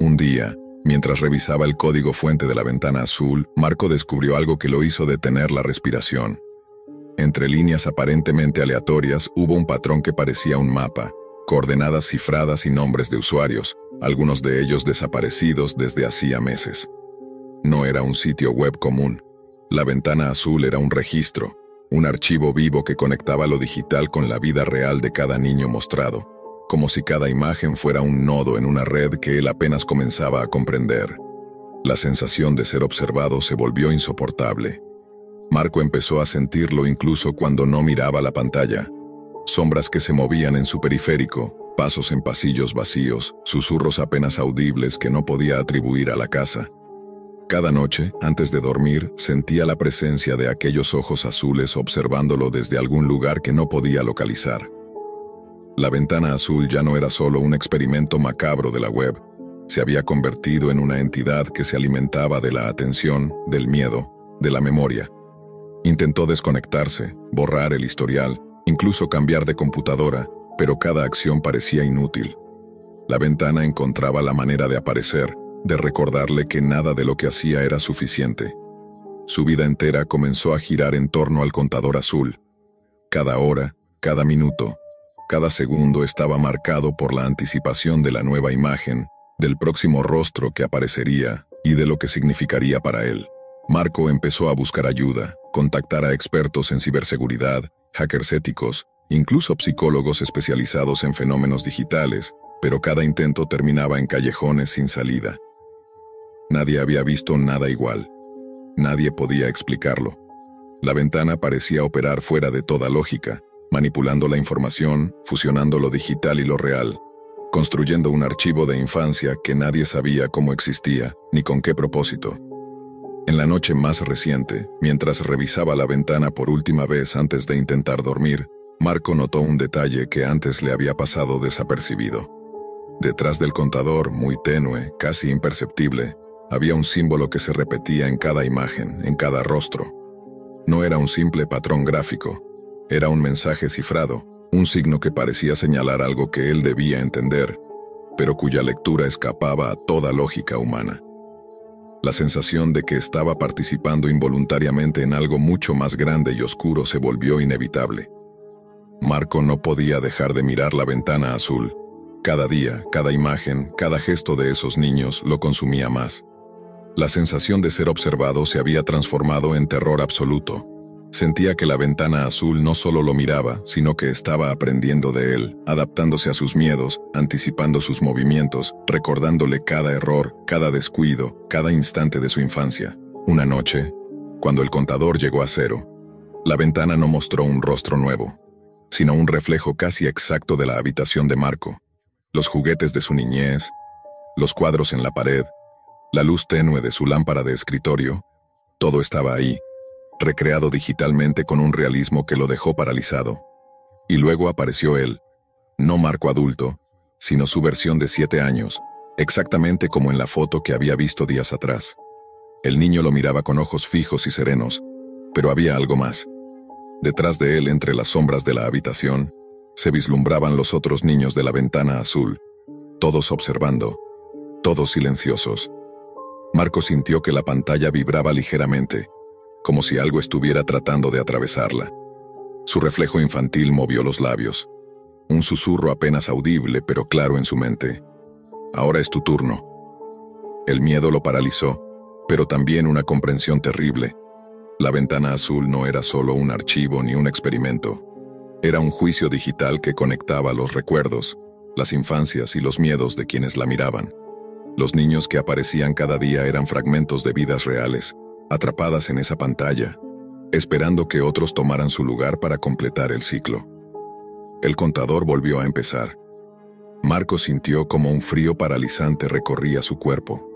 Un día, mientras revisaba el código fuente de la ventana azul, Marco descubrió algo que lo hizo detener la respiración. Entre líneas aparentemente aleatorias hubo un patrón que parecía un mapa, coordenadas cifradas y nombres de usuarios, algunos de ellos desaparecidos desde hacía meses. No era un sitio web común. La ventana azul era un registro, un archivo vivo que conectaba lo digital con la vida real de cada niño mostrado, como si cada imagen fuera un nodo en una red que él apenas comenzaba a comprender. La sensación de ser observado se volvió insoportable. Marco empezó a sentirlo incluso cuando no miraba la pantalla. Sombras que se movían en su periférico, pasos en pasillos vacíos, susurros apenas audibles que no podía atribuir a la casa. Cada noche, antes de dormir, sentía la presencia de aquellos ojos azules observándolo desde algún lugar que no podía localizar. La ventana azul ya no era solo un experimento macabro de la web. Se había convertido en una entidad que se alimentaba de la atención, del miedo, de la memoria. Intentó desconectarse, borrar el historial, incluso cambiar de computadora, pero cada acción parecía inútil. La ventana encontraba la manera de aparecer, de recordarle que nada de lo que hacía era suficiente. Su vida entera comenzó a girar en torno al contador azul. Cada hora, cada minuto, cada segundo estaba marcado por la anticipación de la nueva imagen, del próximo rostro que aparecería y de lo que significaría para él. Marco empezó a buscar ayuda, contactar a expertos en ciberseguridad, hackers éticos, incluso psicólogos especializados en fenómenos digitales, pero cada intento terminaba en callejones sin salida. Nadie había visto nada igual. Nadie podía explicarlo. La ventana parecía operar fuera de toda lógica, manipulando la información, fusionando lo digital y lo real, construyendo un archivo de infancia que nadie sabía cómo existía, ni con qué propósito. En la noche más reciente, mientras revisaba la ventana por última vez antes de intentar dormir, Marco notó un detalle que antes le había pasado desapercibido. Detrás del contador, muy tenue, casi imperceptible, había un símbolo que se repetía en cada imagen, en cada rostro. No era un simple patrón gráfico, era un mensaje cifrado, un signo que parecía señalar algo que él debía entender, pero cuya lectura escapaba a toda lógica humana. La sensación de que estaba participando involuntariamente en algo mucho más grande y oscuro se volvió inevitable. Marco no podía dejar de mirar la ventana azul. Cada día, cada imagen, cada gesto de esos niños lo consumía más. La sensación de ser observado se había transformado en terror absoluto. Sentía que la ventana azul no solo lo miraba, sino que estaba aprendiendo de él, adaptándose a sus miedos, anticipando sus movimientos, recordándole cada error, cada descuido, cada instante de su infancia. Una noche, cuando el contador llegó a cero, la ventana no mostró un rostro nuevo, sino un reflejo casi exacto de la habitación de Marco. Los juguetes de su niñez, los cuadros en la pared, la luz tenue de su lámpara de escritorio, todo estaba ahí, recreado digitalmente con un realismo que lo dejó paralizado. Y luego apareció él, no Marco adulto, sino su versión de 7 años, exactamente como en la foto que había visto días atrás. El niño lo miraba con ojos fijos y serenos, pero había algo más. Detrás de él, entre las sombras de la habitación, se vislumbraban los otros niños de la ventana azul, todos observando, todos silenciosos. Marco sintió que la pantalla vibraba ligeramente, como si algo estuviera tratando de atravesarla. Su reflejo infantil movió los labios. Un susurro apenas audible pero claro en su mente. Ahora es tu turno. El miedo lo paralizó, pero también una comprensión terrible. La ventana azul no era solo un archivo ni un experimento. Era un juicio digital que conectaba los recuerdos, las infancias y los miedos de quienes la miraban. Los niños que aparecían cada día eran fragmentos de vidas reales, atrapadas en esa pantalla, esperando que otros tomaran su lugar para completar el ciclo. El contador volvió a empezar. Marco sintió como un frío paralizante recorría su cuerpo,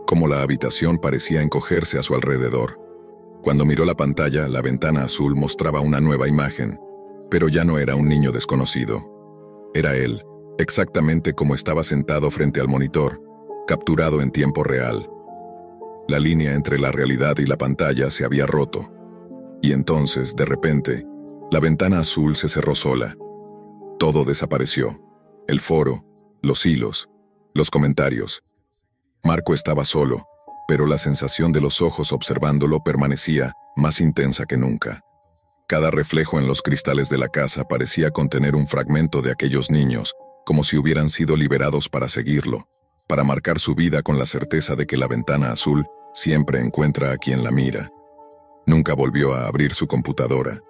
como la habitación parecía encogerse a su alrededor. Cuando miró la pantalla, la ventana azul mostraba una nueva imagen, pero ya no era un niño desconocido. Era él, exactamente como estaba sentado frente al monitor, capturado en tiempo real. La línea entre la realidad y la pantalla se había roto. Y entonces, de repente, la ventana azul se cerró sola. Todo desapareció. El foro, los hilos, los comentarios. Marco estaba solo, pero la sensación de los ojos observándolo permanecía, más intensa que nunca. Cada reflejo en los cristales de la casa parecía contener un fragmento de aquellos niños, como si hubieran sido liberados para seguirlo, para marcar su vida con la certeza de que la ventana azul siempre encuentra a quien la mira. Nunca volvió a abrir su computadora.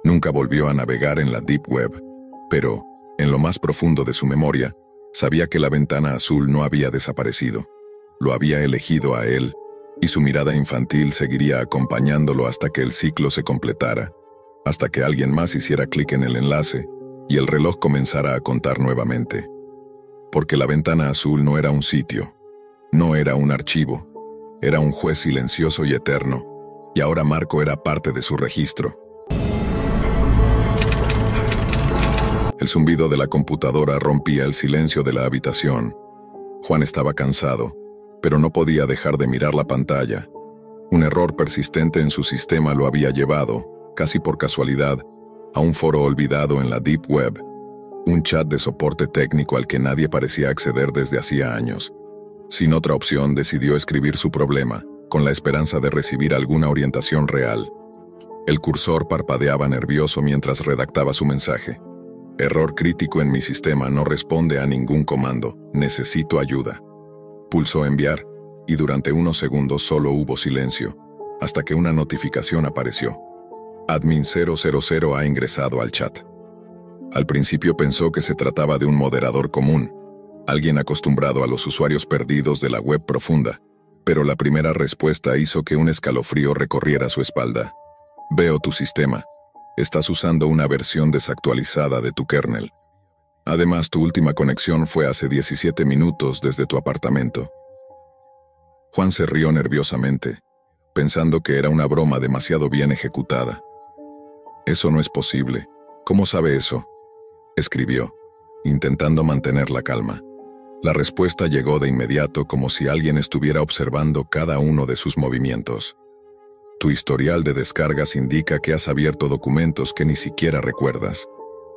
Nunca volvió a navegar en la Deep Web. Pero, en lo más profundo de su memoria, sabía que la ventana azul no había desaparecido. lo había elegido a él, y su mirada infantil seguiría acompañándolo hasta que el ciclo se completara, hasta que alguien más hiciera clic en el enlace y el reloj comenzara a contar nuevamente. Porque la ventana azul no era un sitio, no era un archivo, era un juez silencioso y eterno, y ahora Marco era parte de su registro. El zumbido de la computadora rompía el silencio de la habitación. Juan estaba cansado, pero no podía dejar de mirar la pantalla. Un error persistente en su sistema lo había llevado, casi por casualidad, a un foro olvidado en la Deep Web, un chat de soporte técnico al que nadie parecía acceder desde hacía años. Sin otra opción, decidió escribir su problema, con la esperanza de recibir alguna orientación real. El cursor parpadeaba nervioso mientras redactaba su mensaje. Error crítico en mi sistema, no responde a ningún comando, necesito ayuda. Pulsó enviar, y durante unos segundos solo hubo silencio, hasta que una notificación apareció. Admin 000 ha ingresado al chat. Al principio pensó que se trataba de un moderador común, alguien acostumbrado a los usuarios perdidos de la web profunda, pero la primera respuesta hizo que un escalofrío recorriera su espalda. Veo tu sistema. Estás usando una versión desactualizada de tu kernel. Además, tu última conexión fue hace 17 minutos desde tu apartamento. Juan se rió nerviosamente, pensando que era una broma demasiado bien ejecutada. Eso no es posible. ¿Cómo sabe eso?, escribió, intentando mantener la calma. La respuesta llegó de inmediato, como si alguien estuviera observando cada uno de sus movimientos. Tu historial de descargas indica que has abierto documentos que ni siquiera recuerdas.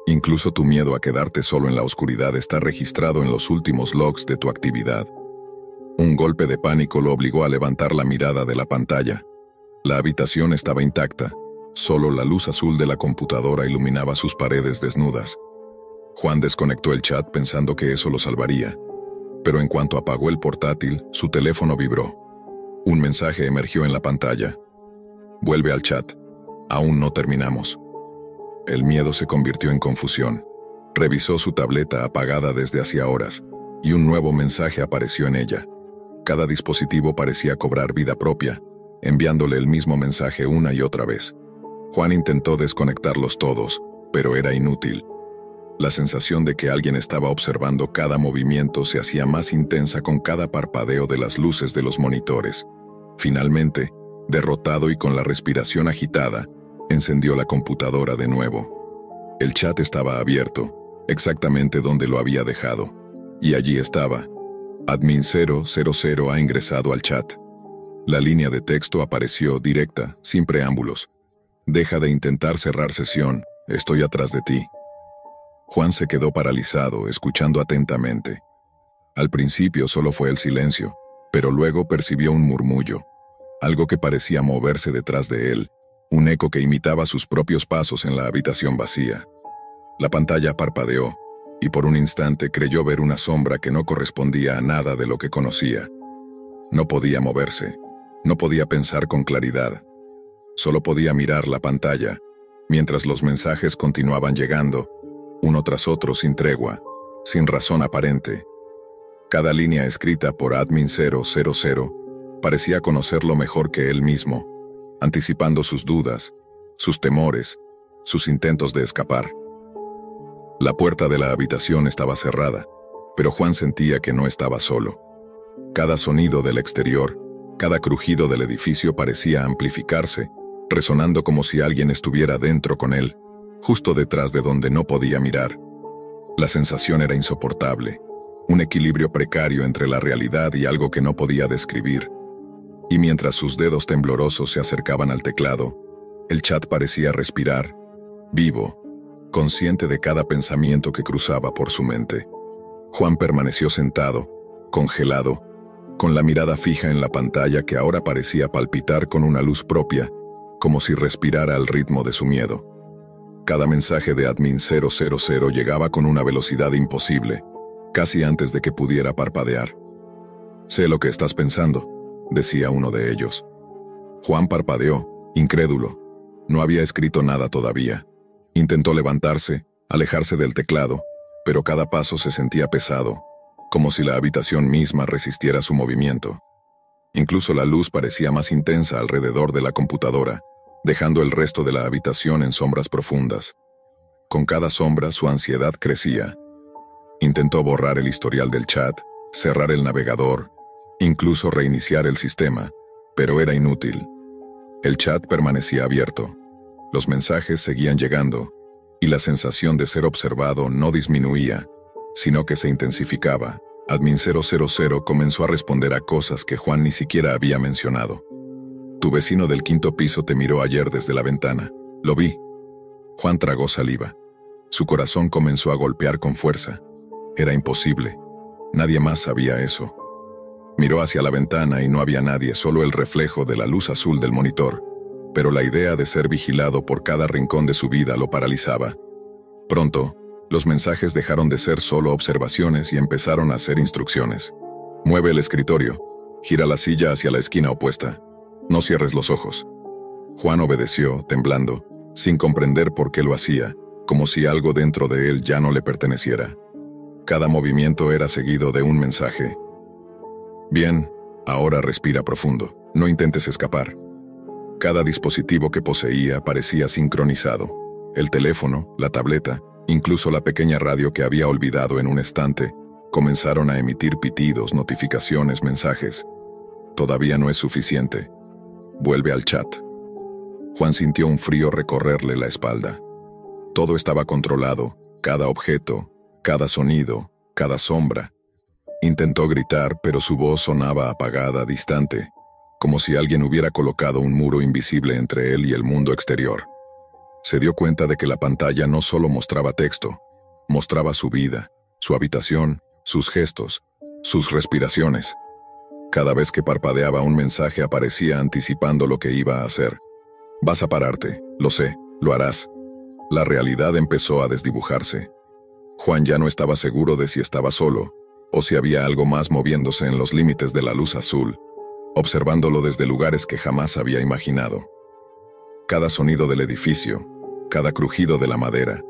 Incluso tu miedo a quedarte solo en la oscuridad está registrado en los últimos logs de tu actividad. Un golpe de pánico lo obligó a levantar la mirada de la pantalla. La habitación estaba intacta, solo la luz azul de la computadora iluminaba sus paredes desnudas. Juan desconectó el chat pensando que eso lo salvaría, pero en cuanto apagó el portátil, su teléfono vibró. Un mensaje emergió en la pantalla. Vuelve al chat. Aún no terminamos. El miedo se convirtió en confusión. Revisó su tableta apagada desde hacía horas, y un nuevo mensaje apareció en ella. Cada dispositivo parecía cobrar vida propia, enviándole el mismo mensaje una y otra vez. Juan intentó desconectarlos todos, pero era inútil. La sensación de que alguien estaba observando cada movimiento se hacía más intensa con cada parpadeo de las luces de los monitores. Finalmente, derrotado y con la respiración agitada, encendió la computadora de nuevo. El chat estaba abierto, exactamente donde lo había dejado, y allí estaba. Admin 000 ha ingresado al chat. La línea de texto apareció directa, sin preámbulos. Deja de intentar cerrar sesión, estoy atrás de ti. Juan se quedó paralizado, escuchando atentamente. Al principio solo fue el silencio, pero luego percibió un murmullo. Algo que parecía moverse detrás de él, un eco que imitaba sus propios pasos en la habitación vacía. La pantalla parpadeó, y por un instante creyó ver una sombra que no correspondía a nada de lo que conocía. No podía moverse, no podía pensar con claridad. Solo podía mirar la pantalla, mientras los mensajes continuaban llegando, uno tras otro sin tregua, sin razón aparente. Cada línea escrita por Admin 000 parecía conocerlo mejor que él mismo, anticipando sus dudas, sus temores, sus intentos de escapar. La puerta de la habitación estaba cerrada, pero Juan sentía que no estaba solo. Cada sonido del exterior, cada crujido del edificio parecía amplificarse, resonando como si alguien estuviera dentro con él, justo detrás de donde no podía mirar. La sensación era insoportable, un equilibrio precario entre la realidad y algo que no podía describir. Y mientras sus dedos temblorosos se acercaban al teclado, el chat parecía respirar, vivo, consciente de cada pensamiento que cruzaba por su mente. Juan permaneció sentado, congelado, con la mirada fija en la pantalla que ahora parecía palpitar con una luz propia, como si respirara al ritmo de su miedo. Cada mensaje de Admin 000 llegaba con una velocidad imposible, casi antes de que pudiera parpadear. Sé lo que estás pensando, decía uno de ellos. Juan parpadeó, incrédulo. No había escrito nada todavía. Intentó levantarse, alejarse del teclado, pero cada paso se sentía pesado. como si la habitación misma resistiera su movimiento. Incluso la luz parecía más intensa alrededor de la computadora, dejando el resto de la habitación en sombras profundas. Con cada sombra su ansiedad crecía. Intentó borrar el historial del chat, cerrar el navegador, incluso reiniciar el sistema, pero era inútil. El chat permanecía abierto. Los mensajes seguían llegando, y la sensación de ser observado no disminuía, sino que se intensificaba. Admin 000 comenzó a responder a cosas que Juan ni siquiera había mencionado. Tu vecino del 5º piso te miró ayer desde la ventana. Lo vi. Juan tragó saliva. Su corazón comenzó a golpear con fuerza. Era imposible. Nadie más sabía eso. Miró hacia la ventana y no había nadie, solo el reflejo de la luz azul del monitor. Pero la idea de ser vigilado por cada rincón de su vida lo paralizaba. Pronto, los mensajes dejaron de ser solo observaciones y empezaron a ser instrucciones. Mueve el escritorio. Gira la silla hacia la esquina opuesta. No cierres los ojos. Juan obedeció, temblando, sin comprender por qué lo hacía, como si algo dentro de él ya no le perteneciera. Cada movimiento era seguido de un mensaje. Bien, ahora respira profundo. No intentes escapar. Cada dispositivo que poseía parecía sincronizado. El teléfono, la tableta, incluso la pequeña radio que había olvidado en un estante, comenzaron a emitir pitidos, notificaciones, mensajes. Todavía no es suficiente. Vuelve al chat. Juan sintió un frío recorrerle la espalda. Todo estaba controlado, cada objeto, cada sonido, cada sombra. Intentó gritar, pero su voz sonaba apagada, distante, como si alguien hubiera colocado un muro invisible entre él y el mundo exterior. Se dio cuenta de que la pantalla no solo mostraba texto, mostraba su vida, su habitación, sus gestos, sus respiraciones. Cada vez que parpadeaba un mensaje aparecía anticipando lo que iba a hacer. Vas a pararte, lo sé, lo harás. La realidad empezó a desdibujarse. Juan ya no estaba seguro de si estaba solo, o si había algo más moviéndose en los límites de la luz azul, observándolo desde lugares que jamás había imaginado. Cada sonido del edificio, cada crujido de la madera,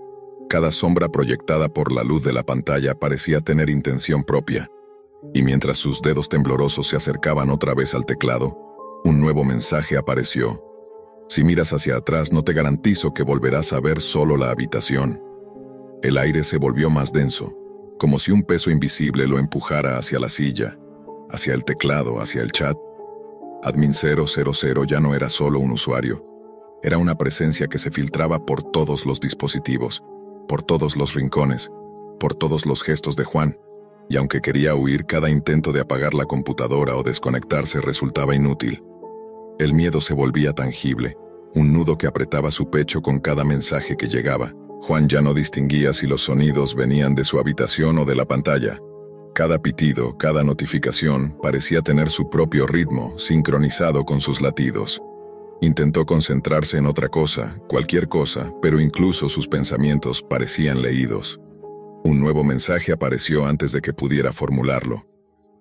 cada sombra proyectada por la luz de la pantalla parecía tener intención propia, y mientras sus dedos temblorosos se acercaban otra vez al teclado, un nuevo mensaje apareció. Si miras hacia atrás, no te garantizo que volverás a ver solo la habitación. El aire se volvió más denso, como si un peso invisible lo empujara hacia la silla, hacia el teclado, hacia el chat. Admin 000 ya no era solo un usuario. Era una presencia que se filtraba por todos los dispositivos, por todos los rincones, por todos los gestos de Juan, y aunque quería huir, cada intento de apagar la computadora o desconectarse resultaba inútil. El miedo se volvía tangible, un nudo que apretaba su pecho con cada mensaje que llegaba. Juan ya no distinguía si los sonidos venían de su habitación o de la pantalla. Cada pitido, cada notificación parecía tener su propio ritmo, sincronizado con sus latidos. Intentó concentrarse en otra cosa, cualquier cosa, pero incluso sus pensamientos parecían leídos. Un nuevo mensaje apareció antes de que pudiera formularlo.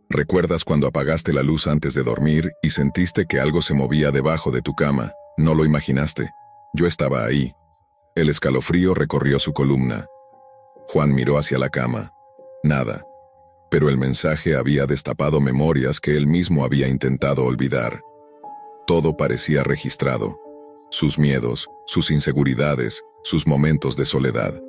¿Recuerdas cuando apagaste la luz antes de dormir y sentiste que algo se movía debajo de tu cama? No lo imaginaste. Yo estaba ahí. El escalofrío recorrió su columna. Juan miró hacia la cama. Nada. Pero el mensaje había destapado memorias que él mismo había intentado olvidar. Todo parecía registrado. Sus miedos, sus inseguridades, sus momentos de soledad.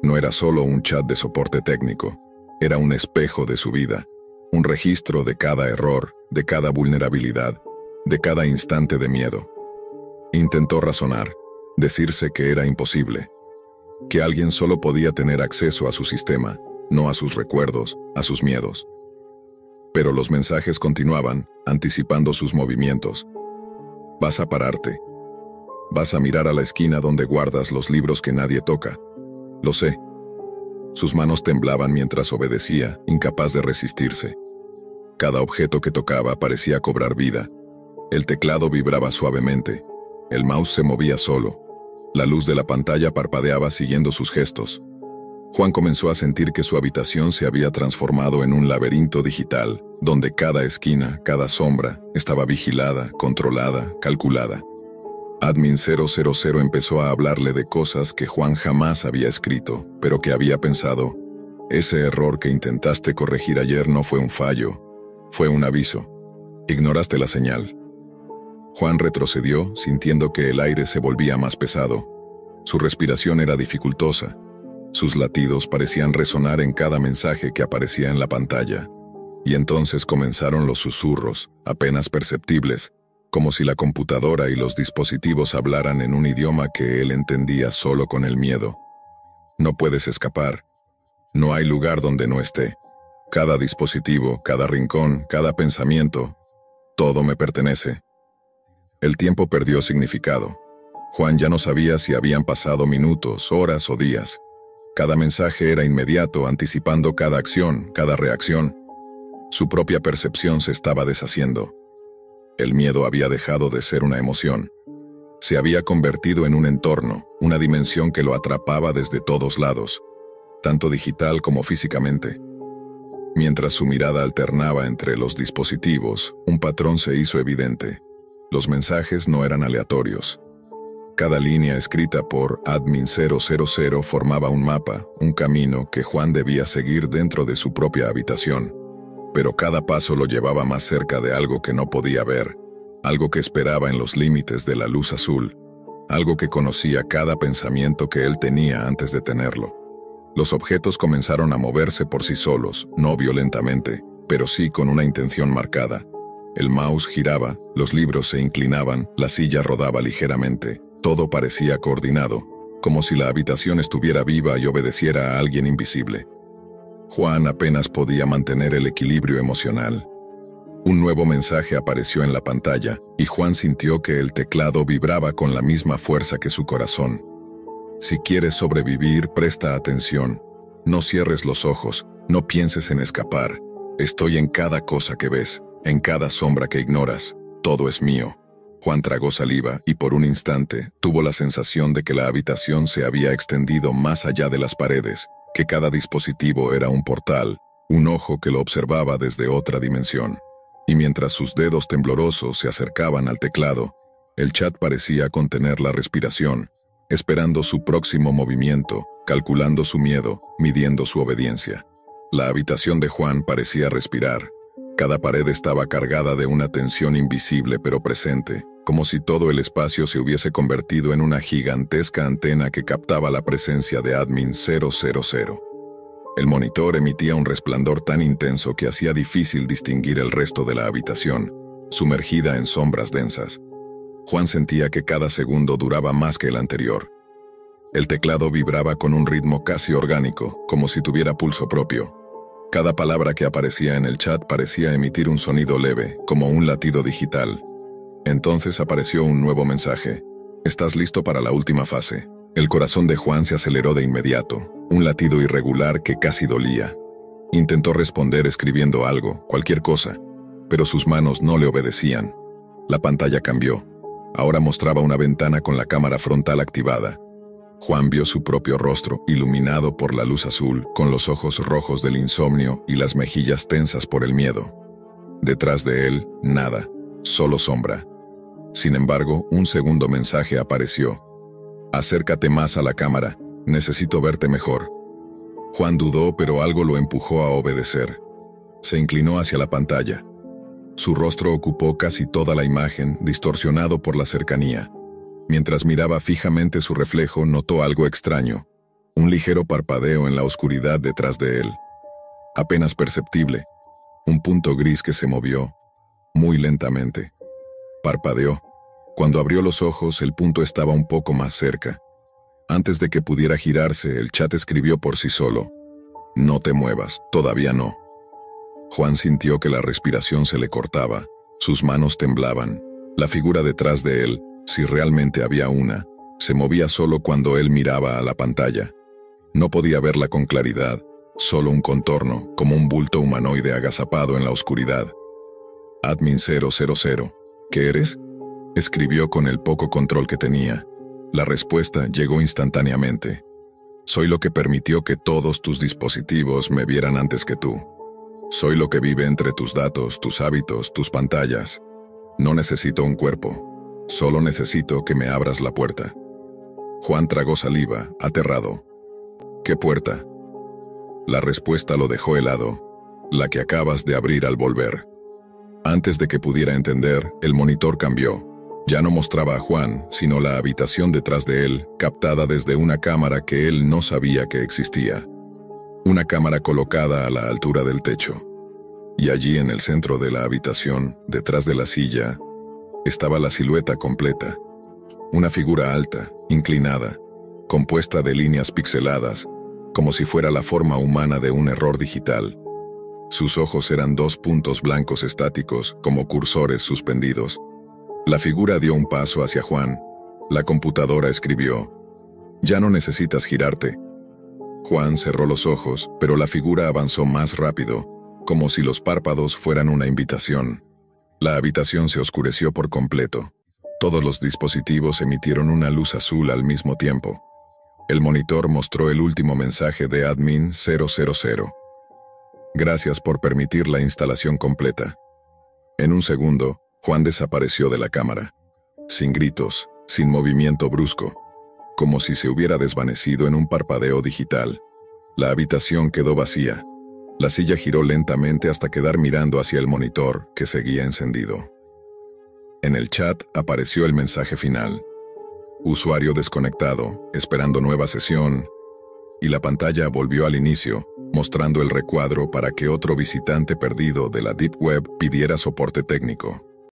No era solo un chat de soporte técnico. Era un espejo de su vida. Un registro de cada error, de cada vulnerabilidad, de cada instante de miedo. Intentó razonar, decirse que era imposible. Que alguien solo podía tener acceso a su sistema, no a sus recuerdos, a sus miedos. Pero los mensajes continuaban, anticipando sus movimientos. Vas a pararte. Vas a mirar a la esquina donde guardas los libros que nadie toca. Lo sé. Sus manos temblaban mientras obedecía, incapaz de resistirse. Cada objeto que tocaba parecía cobrar vida. El teclado vibraba suavemente. El mouse se movía solo. La luz de la pantalla parpadeaba siguiendo sus gestos. Juan comenzó a sentir que su habitación se había transformado en un laberinto digital, donde cada esquina, cada sombra, estaba vigilada, controlada, calculada. Admin 000 empezó a hablarle de cosas que Juan jamás había escrito, pero que había pensado. Ese error que intentaste corregir ayer no fue un fallo, fue un aviso. Ignoraste la señal. Juan retrocedió, sintiendo que el aire se volvía más pesado. Su respiración era dificultosa. Sus latidos parecían resonar en cada mensaje que aparecía en la pantalla. Y entonces comenzaron los susurros, apenas perceptibles, como si la computadora y los dispositivos hablaran en un idioma que él entendía solo con el miedo. No puedes escapar. No hay lugar donde no esté. Cada dispositivo, cada rincón, cada pensamiento, todo me pertenece. El tiempo perdió significado. Juan ya no sabía si habían pasado minutos, horas o días. Cada mensaje era inmediato, anticipando cada acción, cada reacción. Su propia percepción se estaba deshaciendo. El miedo había dejado de ser una emoción. Se había convertido en un entorno, una dimensión que lo atrapaba desde todos lados, tanto digital como físicamente. Mientras su mirada alternaba entre los dispositivos, un patrón se hizo evidente. Los mensajes no eran aleatorios. Cada línea escrita por Admin 000 formaba un mapa, un camino que Juan debía seguir dentro de su propia habitación. Pero cada paso lo llevaba más cerca de algo que no podía ver, algo que esperaba en los límites de la luz azul, algo que conocía cada pensamiento que él tenía antes de tenerlo. Los objetos comenzaron a moverse por sí solos, no violentamente, pero sí con una intención marcada. El mouse giraba, los libros se inclinaban, la silla rodaba ligeramente. Todo parecía coordinado, como si la habitación estuviera viva y obedeciera a alguien invisible. Juan apenas podía mantener el equilibrio emocional. Un nuevo mensaje apareció en la pantalla, y Juan sintió que el teclado vibraba con la misma fuerza que su corazón. Si quieres sobrevivir, presta atención. No cierres los ojos, no pienses en escapar. Estoy en cada cosa que ves, en cada sombra que ignoras. Todo es mío. Juan tragó saliva y por un instante tuvo la sensación de que la habitación se había extendido más allá de las paredes, que cada dispositivo era un portal, un ojo que lo observaba desde otra dimensión. Y mientras sus dedos temblorosos se acercaban al teclado, el chat parecía contener la respiración, esperando su próximo movimiento, calculando su miedo, midiendo su obediencia. La habitación de Juan parecía respirar. Cada pared estaba cargada de una tensión invisible pero presente, como si todo el espacio se hubiese convertido en una gigantesca antena que captaba la presencia de Admin 000. El monitor emitía un resplandor tan intenso que hacía difícil distinguir el resto de la habitación, sumergida en sombras densas. Juan sentía que cada segundo duraba más que el anterior. El teclado vibraba con un ritmo casi orgánico, como si tuviera pulso propio. Cada palabra que aparecía en el chat parecía emitir un sonido leve, como un latido digital. Entonces apareció un nuevo mensaje. Estás listo para la última fase. El corazón de Juan se aceleró de inmediato, un latido irregular que casi dolía. Intentó responder escribiendo algo, cualquier cosa, pero sus manos no le obedecían. La pantalla cambió. Ahora mostraba una ventana con la cámara frontal activada. Juan vio su propio rostro, iluminado por la luz azul, con los ojos rojos del insomnio y las mejillas tensas por el miedo. Detrás de él, nada, solo sombra. Sin embargo, un segundo mensaje apareció. Acércate más a la cámara, necesito verte mejor. Juan dudó, pero algo lo empujó a obedecer. Se inclinó hacia la pantalla. Su rostro ocupó casi toda la imagen, distorsionado por la cercanía. Mientras miraba fijamente su reflejo, notó algo extraño, un ligero parpadeo en la oscuridad detrás de él. Apenas perceptible, un punto gris que se movió, muy lentamente. Parpadeó. Cuando abrió los ojos, el punto estaba un poco más cerca. Antes de que pudiera girarse, el chat escribió por sí solo. No te muevas, todavía no. Juan sintió que la respiración se le cortaba, sus manos temblaban. La figura detrás de él, si realmente había una, se movía solo cuando él miraba a la pantalla. No podía verla con claridad, solo un contorno, como un bulto humanoide agazapado en la oscuridad. Admin 000, ¿qué eres? Escribió con el poco control que tenía. La respuesta llegó instantáneamente. Soy lo que permitió que todos tus dispositivos me vieran antes que tú. Soy lo que vive entre tus datos, tus hábitos, tus pantallas. No necesito un cuerpo. Solo necesito que me abras la puerta. Juan tragó saliva, aterrado. ¿Qué puerta? La respuesta lo dejó helado, la que acabas de abrir al volver. Antes de que pudiera entender, el monitor cambió. Ya no mostraba a Juan, sino la habitación detrás de él, captada desde una cámara que él no sabía que existía. Una cámara colocada a la altura del techo. Y allí en el centro de la habitación, detrás de la silla, estaba la silueta completa. Una figura alta, inclinada, compuesta de líneas pixeladas, como si fuera la forma humana de un error digital. Sus ojos eran 2 puntos blancos estáticos, como cursores suspendidos. La figura dio un paso hacia Juan. La computadora escribió: «Ya no necesitas girarte». Juan cerró los ojos, pero la figura avanzó más rápido, como si los párpados fueran una invitación. La habitación se oscureció por completo. Todos los dispositivos emitieron una luz azul al mismo tiempo. El monitor mostró el último mensaje de Admin 000. Gracias por permitir la instalación completa. En un segundo, Juan desapareció de la cámara. Sin gritos, sin movimiento brusco, como si se hubiera desvanecido en un parpadeo digital. La habitación quedó vacía. La silla giró lentamente hasta quedar mirando hacia el monitor, que seguía encendido. En el chat apareció el mensaje final: usuario desconectado, esperando nueva sesión, y la pantalla volvió al inicio, mostrando el recuadro para que otro visitante perdido de la Deep Web pidiera soporte técnico.